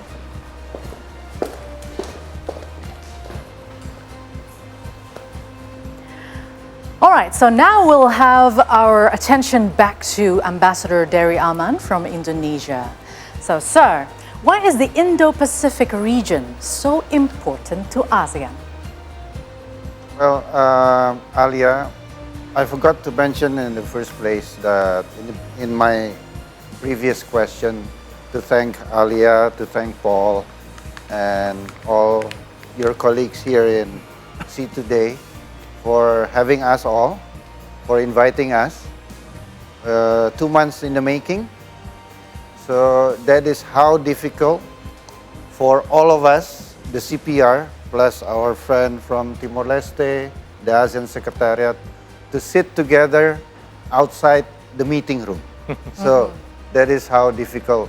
All right, so now we'll have our attention back to Ambassador Dery Aman from Indonesia. So, sir, why is the Indo-Pacific region so important to ASEAN? Well, Alia, I forgot to mention in the first place that in my previous question to thank Alia, to thank Paul, and all your colleagues here in See Today for having us all, for inviting us. 2 months in the making. So that is how difficult for all of us, the CPR, plus our friend from Timor-Leste, the ASEAN Secretariat, to sit together outside the meeting room. So that is how difficult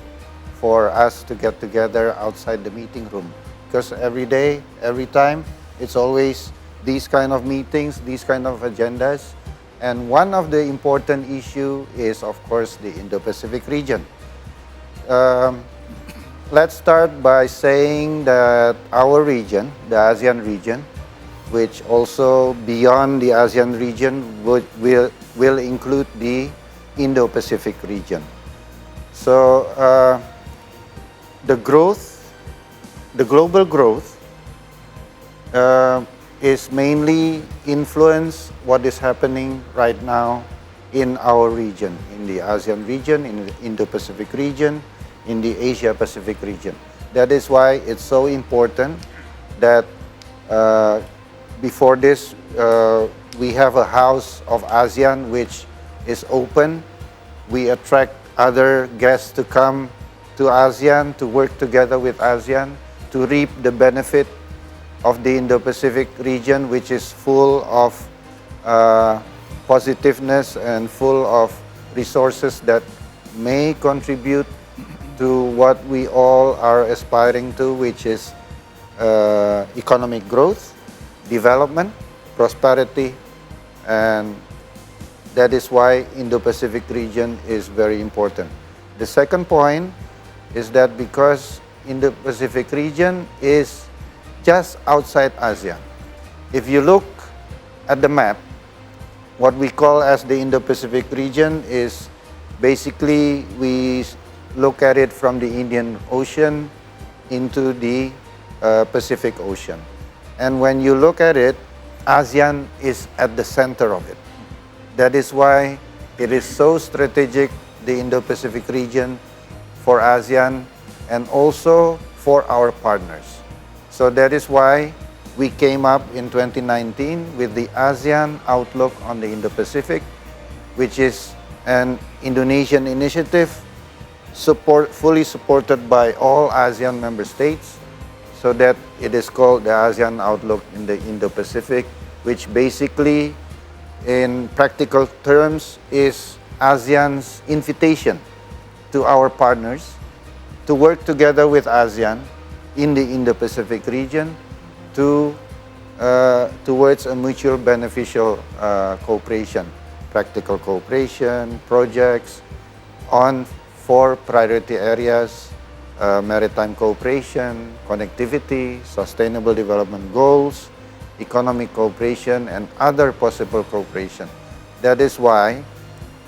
for us to get together outside the meeting room. Because every day, every time, it's always these kind of meetings, these kind of agendas. And one of the important issue is, of course, the Indo-Pacific region. Let's start by saying that our region, the ASEAN region, which also beyond the ASEAN region will include the Indo-Pacific region. So the global growth is mainly influence what is happening right now in our region, in the ASEAN region, in the Indo-Pacific region, in the Asia-Pacific region. That is why it's so important that before this, we have a house of ASEAN which is open. We attract other guests to come to ASEAN, to work together with ASEAN, to reap the benefit of the Indo-Pacific region, which is full of positiveness and full of resources that may contribute to what we all are aspiring to, which is economic growth, development, prosperity, and that is why Indo-Pacific region is very important. The second point is that because Indo-Pacific region is just outside ASEAN. If you look at the map, what we call as the Indo-Pacific region is basically we look at it from the Indian Ocean into the Pacific Ocean. And when you look at it, ASEAN is at the center of it. That is why it is so strategic, the Indo-Pacific region, for ASEAN and also for our partners. So that is why we came up in 2019 with the ASEAN Outlook on the Indo-Pacific, which is an Indonesian initiative fully supported by all ASEAN member states, so that it is called the ASEAN Outlook in the Indo-Pacific, which basically, in practical terms, is ASEAN's invitation to our partners to work together with ASEAN in the Indo-Pacific region towards a mutual beneficial cooperation, practical cooperation, projects on 4 priority areas: maritime cooperation, connectivity, sustainable development goals, economic cooperation, and other possible cooperation. That is why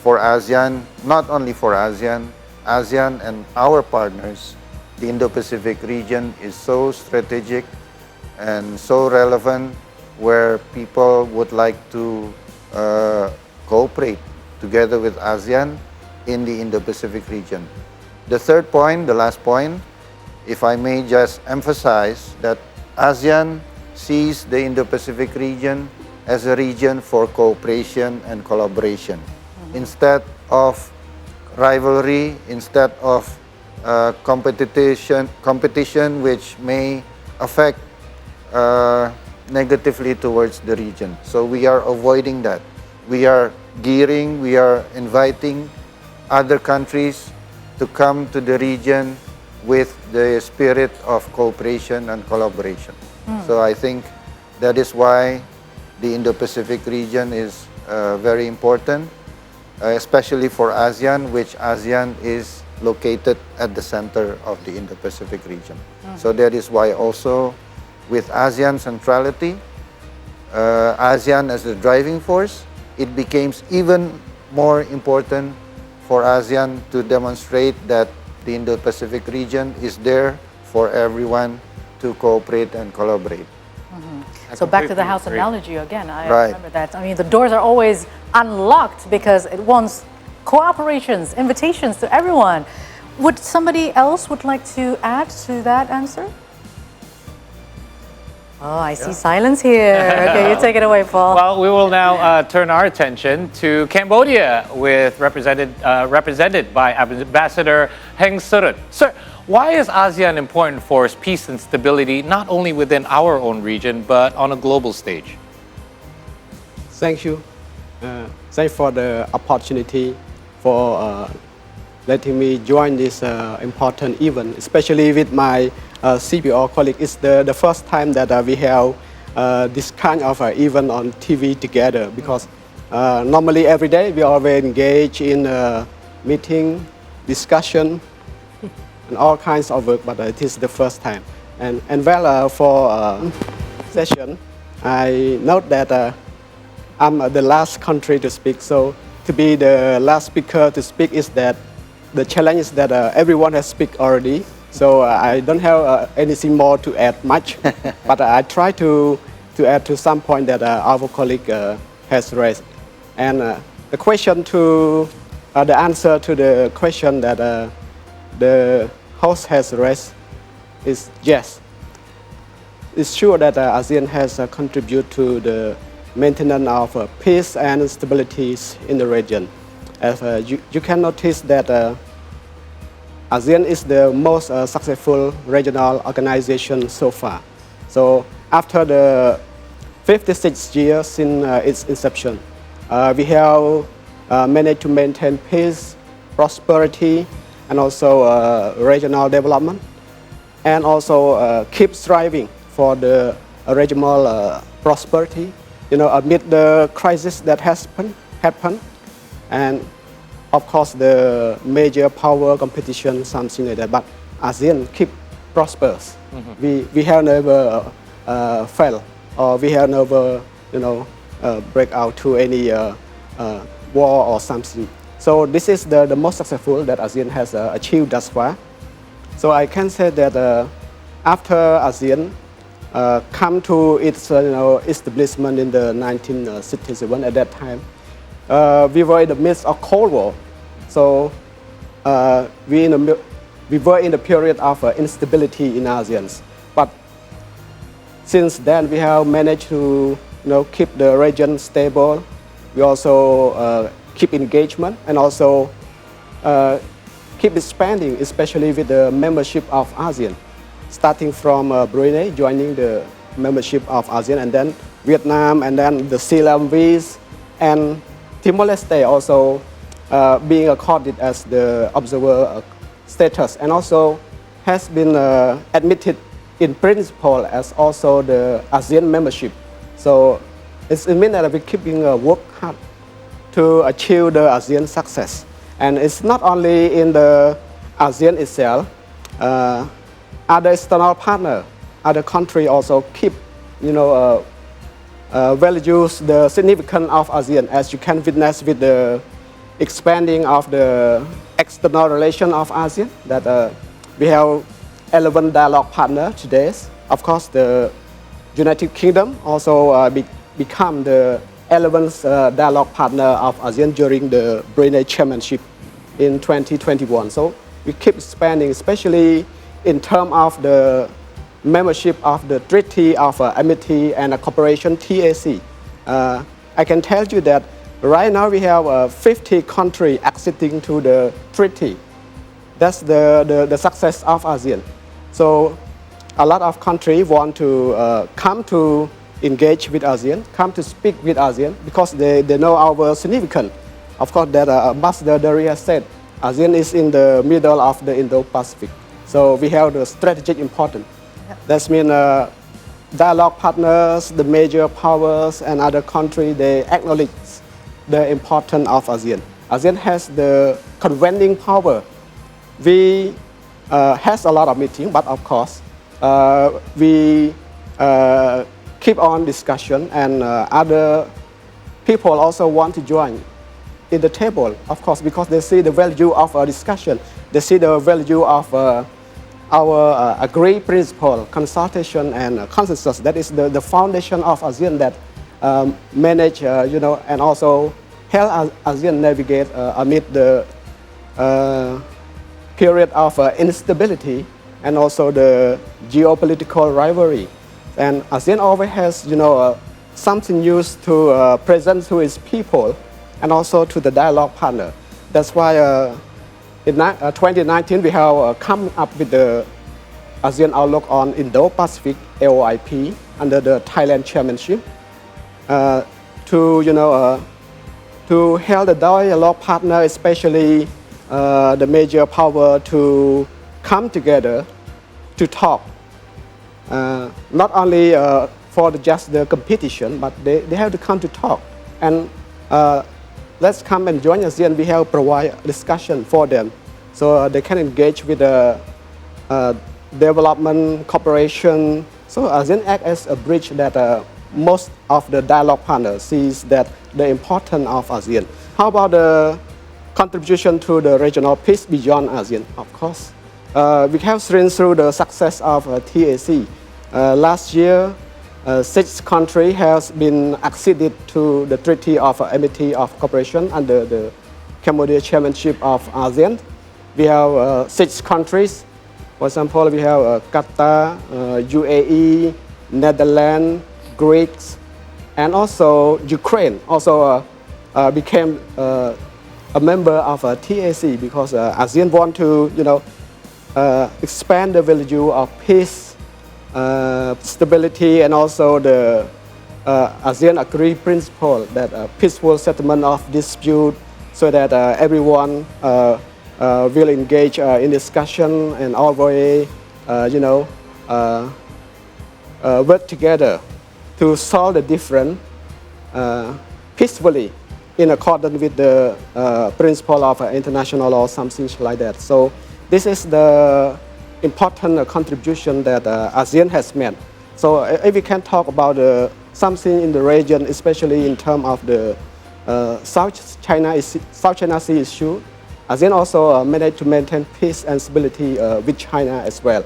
for ASEAN, not only for ASEAN, ASEAN and our partners, the Indo-Pacific region is so strategic and so relevant, where people would like to cooperate together with ASEAN in the Indo-Pacific region. The third point, the last point, if I may just emphasize that ASEAN sees the Indo-Pacific region as a region for cooperation and collaboration. Instead of rivalry, instead of competition which may affect negatively towards the region. So we are avoiding that. We are gearing, we are inviting other countries to come to the region with the spirit of cooperation and collaboration. So I think that is why the Indo-Pacific region is very important, especially for ASEAN, which ASEAN is located at the center of the Indo-Pacific region. So that is why also with ASEAN centrality, ASEAN as the driving force, it becomes even more important for ASEAN to demonstrate that the Indo-Pacific region is there for everyone to cooperate and collaborate. So back to the house analogy again, I remember that. I mean, the doors are always unlocked because it wants cooperations, invitations to everyone. Would somebody else would like to add to that answer? Oh, I see silence here. Okay, you take it away, Paul. Well, we will now turn our attention to Cambodia, represented by Ambassador Heng Surut. Sir, why is ASEAN important for peace and stability, not only within our own region, but on a global stage? Thank you. Thanks for the opportunity for letting me join this important event, especially with my CPO colleague. It's the first time that we have this kind of event on TV together, because normally every day we always engage in meeting, discussion, and all kinds of work, but it is the first time. And well, for session, I note that I'm the last country to speak, so to be the last speaker to speak is that the challenge is that everyone has speak already, so I don't have anything more to add much, but I try to add to some point that our colleague has raised. And the question to, the answer to the question that the host has raised is yes. It's sure that ASEAN has contributed to the maintenance of peace and stability in the region. As you can notice that ASEAN is the most successful regional organization so far. So after the 56 years since its inception, we have managed to maintain peace, prosperity, and also regional development, and also keep striving for the regional prosperity, amid the crisis that has happened, and of course the major power competition, something like that. But ASEAN keep prosperous. We have never failed, or we have never, break out to any war or something. So this is the most successful that ASEAN has achieved thus far. So I can say that after ASEAN come to its establishment in the 1967, at that time, we were in the midst of Cold War. So we were in the period of instability in ASEAN. But since then, we have managed to keep the region stable. We also keep engagement, and also keep expanding, especially with the membership of ASEAN, starting from Brunei, joining the membership of ASEAN, and then Vietnam, and then the CLMVs, and Timor-Leste also being accorded as the observer status, and also has been admitted in principle as also the ASEAN membership. So it means that we're keeping work hard to achieve the ASEAN success. And it's not only in the ASEAN itself, other external partners, other countries also keep, values the significance of ASEAN, as you can witness with the expanding of the external relation of ASEAN, that we have 11 dialogue partners today. Of course, the United Kingdom also become the 11th dialogue partner of ASEAN during the Brunei chairmanship in 2021. So we keep expanding, especially in terms of the membership of the Treaty of Amity and Cooperation, TAC. I can tell you that right now we have 50 countries acceding to the treaty. That's the success of ASEAN. So a lot of countries want to come to engage with ASEAN, come to speak with ASEAN because they know our significance. Of course, that Ambassador Daria said, ASEAN is in the middle of the Indo-Pacific. So we have the strategic importance. That means dialogue partners, the major powers and other countries, they acknowledge the importance of ASEAN. ASEAN has the convening power. We has a lot of meetings, but of course, we keep on discussion and other people also want to join in the table, of course, because they see the value of a discussion. They see the value of our agreed principle, consultation and consensus. That is the foundation of ASEAN that manage, and also help ASEAN navigate amid the period of instability and also the geopolitical rivalry. And ASEAN always has, something used to present to its people and also to the dialogue partner. That's why in 2019 we have come up with the ASEAN Outlook on Indo-Pacific AOIP under the Thailand chairmanship to help the dialogue partner, especially the major power, to come together to talk. Not only for just the competition, but they have to come to talk. And let's come and join ASEAN. We have provide discussion for them so they can engage with the development cooperation. So ASEAN acts as a bridge that most of the dialogue partners sees that the importance of ASEAN. How about the contribution to the regional peace beyond ASEAN? Of course, we have seen through the success of TAC. Last year, 6 countries has been acceded to the Treaty of Amity of Cooperation under the Cambodia chairmanship of ASEAN. We have 6 countries. For example, we have Qatar, UAE, Netherlands, Greece, and also Ukraine also became a member of TAC because ASEAN want to, expand the value of peace, stability, and also the ASEAN agreed principle that peaceful settlement of dispute, so that everyone will engage in discussion and always, work together to solve the difference peacefully in accordance with the principle of international law, something like that. So this is the important contribution that ASEAN has made. So if we can talk about something in the region, especially in terms of the South China Sea issue, ASEAN also managed to maintain peace and stability with China as well.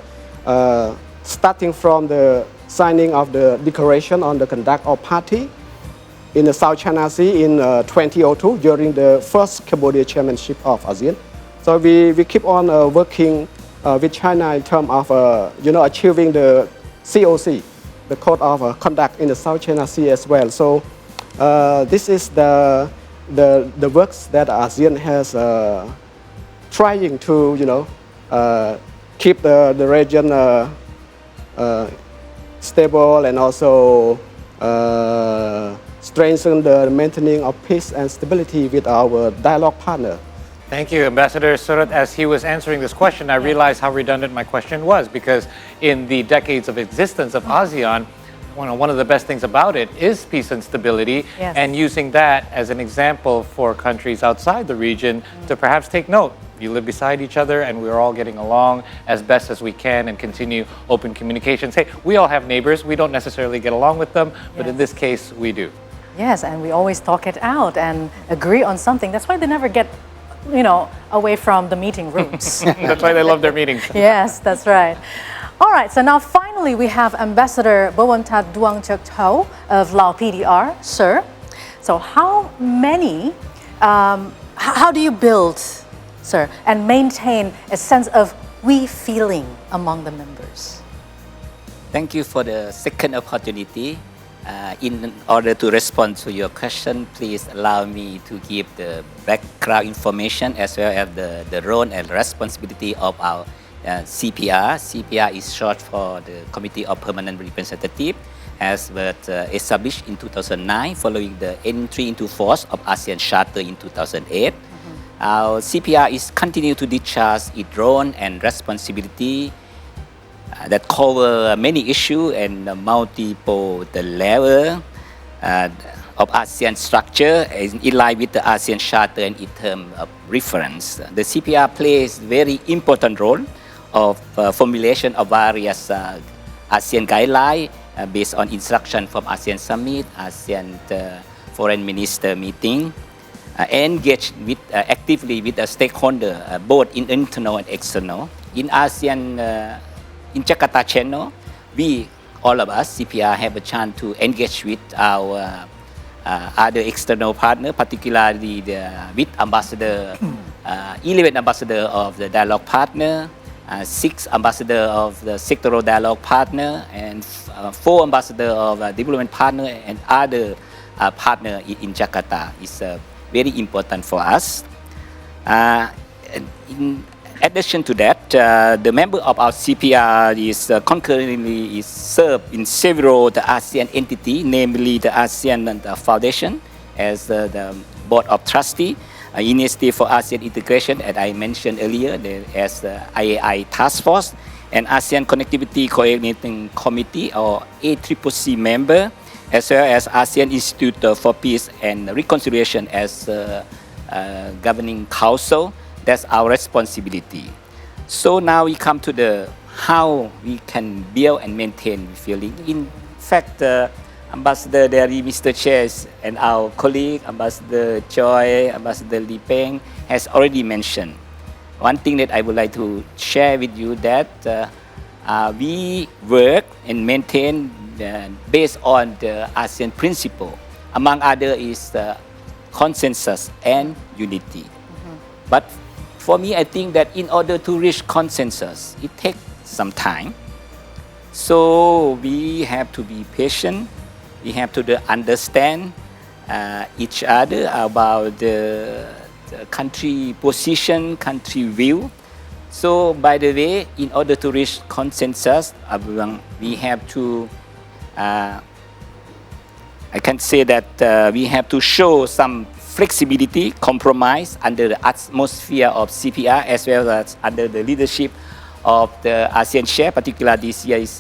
Starting from the signing of the Declaration on the Conduct of Party in the South China Sea in 2002 during the first Cambodia chairmanship of ASEAN. So we keep on working with China in terms of achieving the COC, the Code of Conduct in the South China Sea as well. So this is the works that ASEAN has trying to keep the region stable and also strengthen the maintaining of peace and stability with our dialogue partner. Thank you, Ambassador Surat. As he was answering this question, I realized how redundant my question was, because in the decades of existence of ASEAN, one of the best things about it is peace and stability, and using that as an example for countries outside the region to perhaps take note. You live beside each other and we're all getting along as best as we can and continue open communications. Hey, we all have neighbors. We don't necessarily get along with them, but in this case, we do. Yes, and we always talk it out and agree on something. That's why they never get away from the meeting rooms. That's why they love their meetings. Yes, that's right. All right, so now finally we have Ambassador Bowontat Duang Chek Thau of Lao PDR. Sir, so how do you build, sir, and maintain a sense of we feeling among the members? Thank you for the second opportunity. In order to respond to your question, please allow me to give the background information as well as the role and responsibility of our CPR. CPR is short for the Committee of Permanent Representative, as was established in 2009 following the entry into force of ASEAN Charter in 2008. Our CPR is continue to discharge its role and responsibility that cover many issues and multiple the level of ASEAN structure in line with the ASEAN Charter and in terms of reference. The CPR plays very important role of formulation of various ASEAN guidelines based on instruction from ASEAN Summit, ASEAN Foreign Minister meeting, engage with, actively with the stakeholder, both in internal and external. In ASEAN, in Jakarta channel, we, all of us, CPR, have a chance to engage with our other external partner, particularly with ambassador, 11 ambassador of the dialogue partner, 6 ambassador of the sectoral dialogue partner, and 4 ambassador of development partner and other partner in Jakarta. Is very important for us. In addition to that, the member of our CPR is concurrently served in several the ASEAN entity, namely the ASEAN Foundation as the Board of Trustee, Initiative for ASEAN Integration, as I mentioned earlier, as the IAI Task Force, and ASEAN Connectivity Coordinating Committee or ACCC member, as well as ASEAN Institute for Peace and Reconciliation as governing council. That's our responsibility. So now we come to the how we can build and maintain feeling. In fact, Ambassador Derry, Mr. Chair, and our colleague, Ambassador Choi, Ambassador Lee Peng, has already mentioned. One thing that I would like to share with you that we work and maintain based on the ASEAN principle. Among other is consensus and unity. But for me, I think that in order to reach consensus, it takes some time. So we have to be patient. We have to understand each other about the country position, country view. So by the way, in order to reach consensus, we have to, I can say that we have to show some flexibility, compromise under the atmosphere of CPR as well as under the leadership of the ASEAN chair, particularly this year is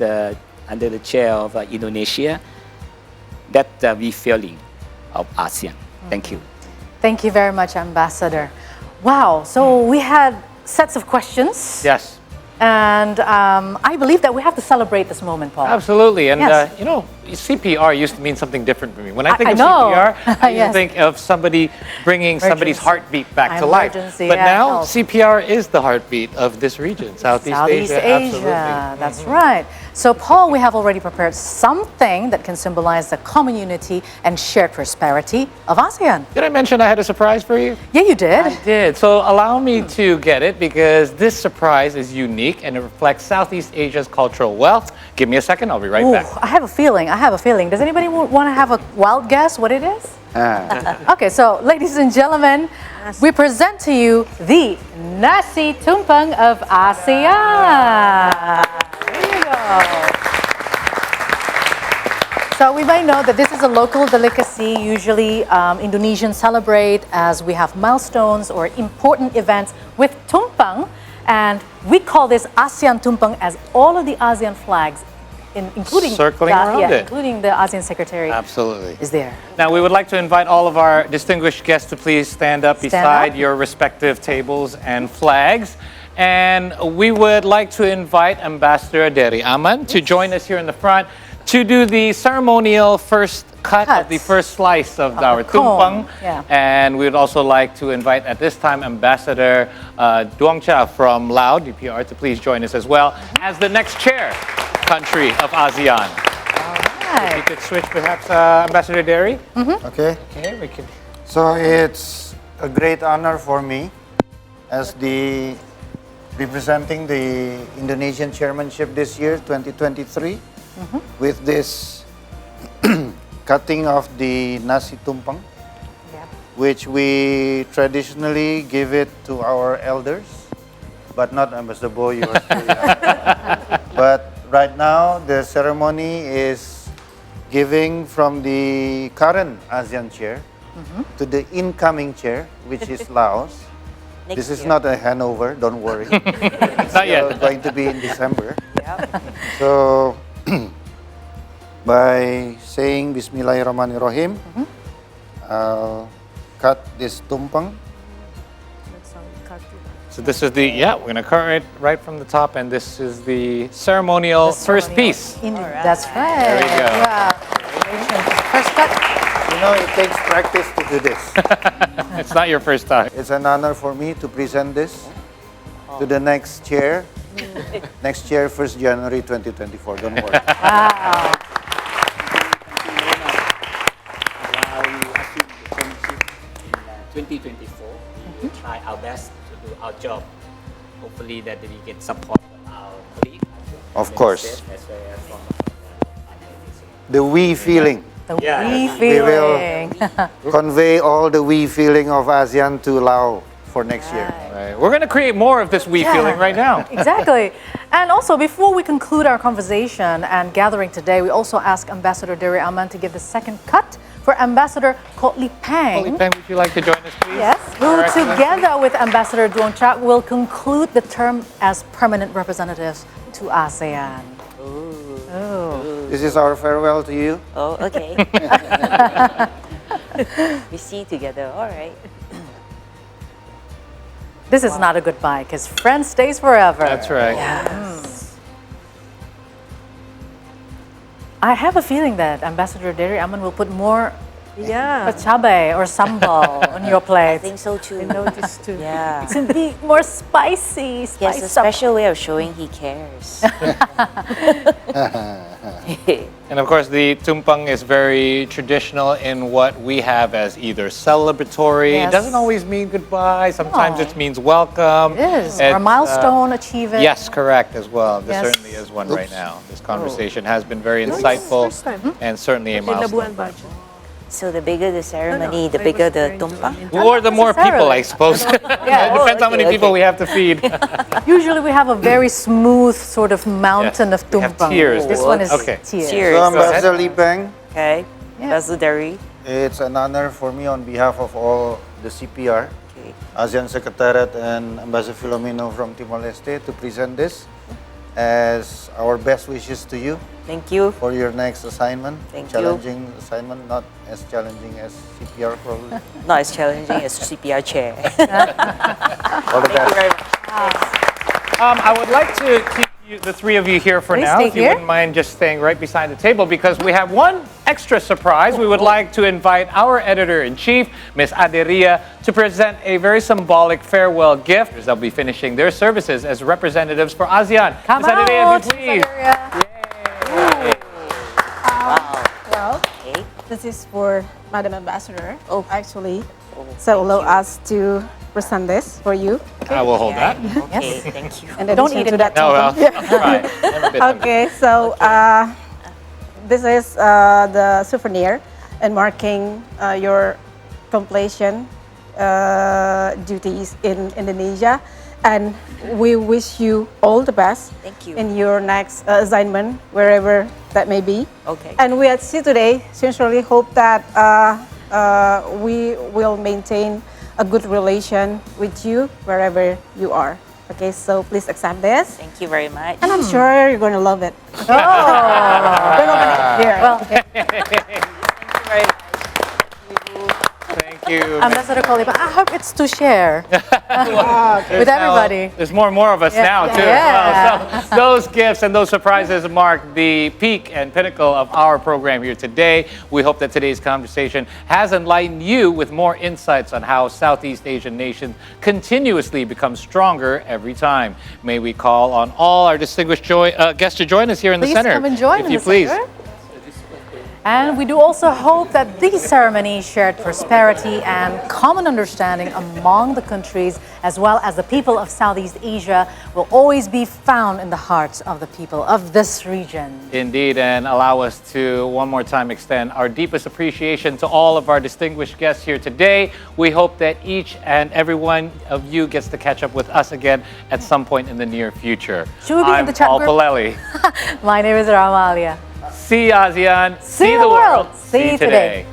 under the chair of Indonesia, that we feeling of ASEAN. Thank you. Thank you very much, Ambassador. Wow, so we had sets of questions. Yes. And I believe that we have to celebrate this moment, Paul. Absolutely. And, yes. you know, CPR used to mean something different for me. When I think I of know. CPR, I Yes. think of somebody bringing somebody's heartbeat back to life. Emergency, But yeah, now, help. CPR is the heartbeat of this region, Southeast Asia. Absolutely. That's right. So, Paul, we have already prepared something that can symbolize the common unity and shared prosperity of ASEAN. Did I mention I had a surprise for you? Yeah, you did. I did. So allow me to get it because this surprise is unique and it reflects Southeast Asia's cultural wealth. Give me a second, I'll be right back. I have a feeling. Does anybody want to have a wild guess what it is? Okay, so ladies and gentlemen, we present to you the nasi tumpeng of ASEAN. There you go. So we may know that this is a local delicacy. Usually Indonesians celebrate as we have milestones or important events with tumpeng. And we call this ASEAN tumpeng as all of the ASEAN flags, including circling around it. including the ASEAN Secretariat. Absolutely. Is there. Now we would like to invite all of our distinguished guests to please stand up beside your respective tables and flags. And we would like to invite Ambassador Derry Aman to join us here in the front to do the ceremonial first cut of the first slice of our tumpeng. Yeah. And we would also like to invite at this time Ambassador Duongcha from Laos, DPR, to please join us as well as the next chair country of ASEAN. If you could switch perhaps Ambassador Derry. Okay. Okay, we can. So it's a great honor for me as the representing the Indonesian chairmanship this year, 2023, with this cutting of the nasi tumpeng, which we traditionally give it to our elders but not Ambassador Bo, you are still young. But right now, the ceremony is giving from the current ASEAN chair to the incoming chair, which is Laos. This is not a handover, don't worry. It's Not yet. going to be in December. So, by saying Bismillahirrahmanirrahim, I'll cut this tumpeng. So this is the, we're going to cut it right from the top, and this is the ceremonial first piece. That's right. There you go. Yeah. First cut. You know, it takes practice to do this. It's not your first time. It's an honor for me to present this to the next chair. Next chair, 1st January 2024. Don't worry. Wow. While we assume the championship in 2024, we will try our best to do our job. Hopefully that we get support from our colleagues. Of course. As well as from The we feeling. The we We will feeling. convey all the we feeling of ASEAN to Laos for next year. Right. We're going to create more of this we feeling right now. Exactly. And also, before we conclude our conversation and gathering today, we also ask Ambassador Dery Aman to give the second cut for Ambassador Kotli Pang. Kotli Pang, would you like to join us, please? Yes, who together with Ambassador Duong Chak will conclude the term as permanent representatives to ASEAN. Oh. This is our farewell to you. Oh, okay. We see together, all right. This is not a goodbye, because friend stays forever. That's right. Yes. I have a feeling that Ambassador Dery Aman will put more cabai or sambal on your plate. I think so too. I noticed too. Yeah. To be more spicy. Yes, a special way of showing he cares. And of course, the tumpeng is very traditional in what we have as either celebratory. Yes. It doesn't always mean goodbye. Sometimes No. it means welcome. It is. Or It's, a milestone achievement. Yes, correct as well. This Yes. certainly is one right now. This conversation has been very insightful and certainly a milestone. So the bigger the ceremony, the bigger the tumpeng. Or the more people, I suppose. It depends how many people we have to feed. Usually we have a very smooth sort of mountain of we have tumpeng. tears. This one is Okay. tears. Cheers. So, Ambassador Lee Peng, Okay. Ambassador Dery. it's an honor for me on behalf of all the CPR, ASEAN Secretariat and Ambassador Filomeno from Timor-Leste to present this as our best wishes to you. Thank you. For your next assignment. Thank you. Challenging assignment, not as challenging as CPR probably. Not as challenging as CPR chair. All the best. Very much. I would like to keep the three of you here for Please now, stay if you here. wouldn't mind just staying right beside the table, because we have one extra surprise. We would like to invite our editor-in-chief, Ms. Aderia, to present a very symbolic farewell gift. They'll be finishing their services as representatives for ASEAN. Come Ms. Aderia, out, if you please. Well, this is for Madam Ambassador, actually. So allow us to present this for you. I will hold that. Okay, thank you. And Don't addition eat to it that. No, well, tumpeng. right. Never been hungry. Okay, so this is the souvenir and marking your completion duties in Indonesia. And we wish you all the best Thank you. in your next assignment, wherever that may be. Okay. And we at SEA today sincerely hope that we will maintain a good relation with you wherever you are. Okay, so please accept this. Thank you very much. And I'm sure you're going to love it. Oh. Don't open it. Here. Well, Thank you very much. Thank you. Ambassador Kotli, but I hope it's to share with everybody. There's more and more of us now, too. Yeah. As well. So those gifts and those surprises mark the peak and pinnacle of our program here today. We hope that today's conversation has enlightened you with more insights on how Southeast Asian nations continuously become stronger every time. May we call on all our distinguished guests to join us here in the Please center. come and join if in you the please. center. And we do also hope that these ceremonies shared prosperity and common understanding among the countries as well as the people of Southeast Asia will always be found in the hearts of the people of this region. Indeed, and allow us to one more time extend our deepest appreciation to all of our distinguished guests here today. We hope that each and every one of you gets to catch up with us again at some point in the near future. Should we be in the chat Paul group? Palelli. My name is Ramalia. See ASEAN, See the world, see today.